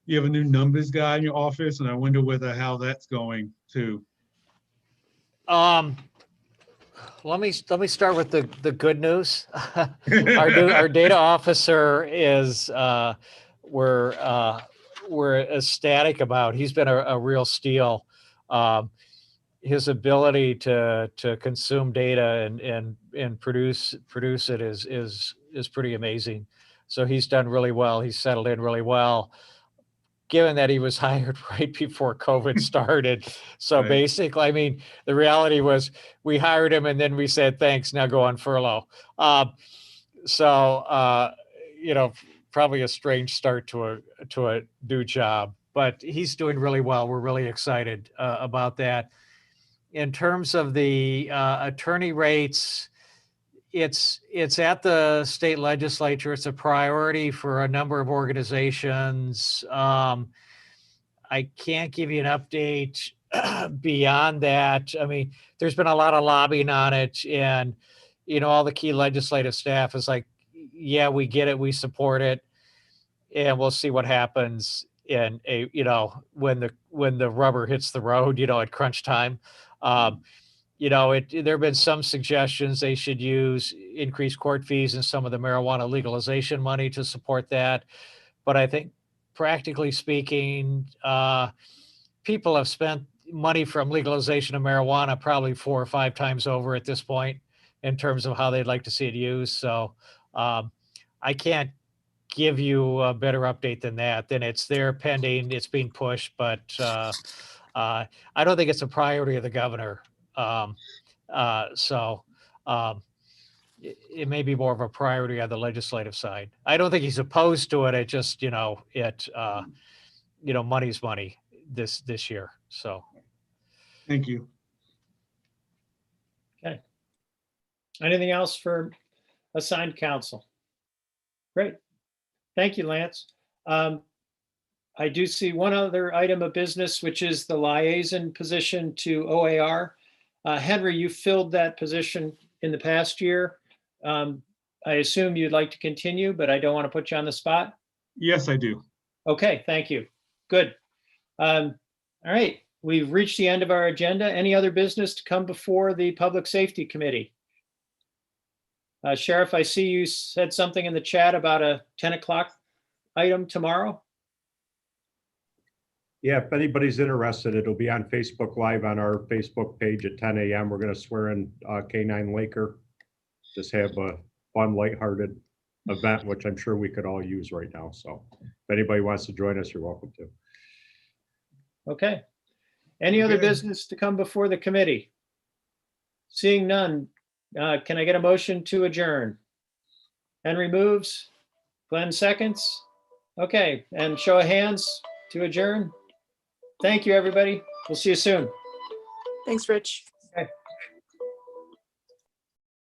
you have a new numbers guy in your office, and I wonder how that's going too. Let me start with the good news. Our data officer is we're ecstatic about. He's been a real steal. His ability to consume data and produce it is pretty amazing. So he's done really well. He's settled in really well, given that he was hired right before COVID started. So Right. Basically, I mean, the reality was we hired him and then we said, thanks, now go on furlough. Probably a strange start to a new job, but he's doing really well. We're really excited about that. In terms of the attorney rates, it's at the state legislature. It's a priority for a number of organizations. I can't give you an update beyond that. I mean, there's been a lot of lobbying on it, and all the key legislative staff is like, yeah, we get it, we support it, and we'll see what happens in when the rubber hits the road, at crunch time. There have been some suggestions they should use increased court fees and some of the marijuana legalization money to support that. But I think practically speaking, people have spent money from legalization of marijuana probably 4 or 5 times over at this point in terms of how they'd like to see it used. So I can't give you a better update than that. Then it's there pending, it's being pushed, but I don't think it's a priority of the governor. It may be more of a priority on the legislative side. I don't think he's opposed to it. It just, money's money this year. So. Thank you. Okay. Anything else for assigned counsel? Great. Thank you, Lance. I do see one other item of business, which is the liaison position to OAR. Henry, you filled that position in the past year. I assume you'd like to continue, but I don't want to put you on the spot. Yes, I do. Okay, thank you. Good. All right, we've reached the end of our agenda. Any other business to come before the Public Safety Committee? Sheriff, I see you said something in the chat about a 10 o'clock item tomorrow. Yeah, if anybody's interested, it'll be on Facebook Live on our Facebook page at 10 a.m. We're going to swear in K9 Laker. Just have a fun, lighthearted event, which I'm sure we could all use right now. So if anybody wants to join us, you're welcome to. Okay. Any other Okay. business to come before the committee? Seeing none, can I get a motion to adjourn? Henry moves, Glenn seconds. Okay, and show of hands to adjourn. Thank you, everybody. We'll see you soon. Thanks, Rich.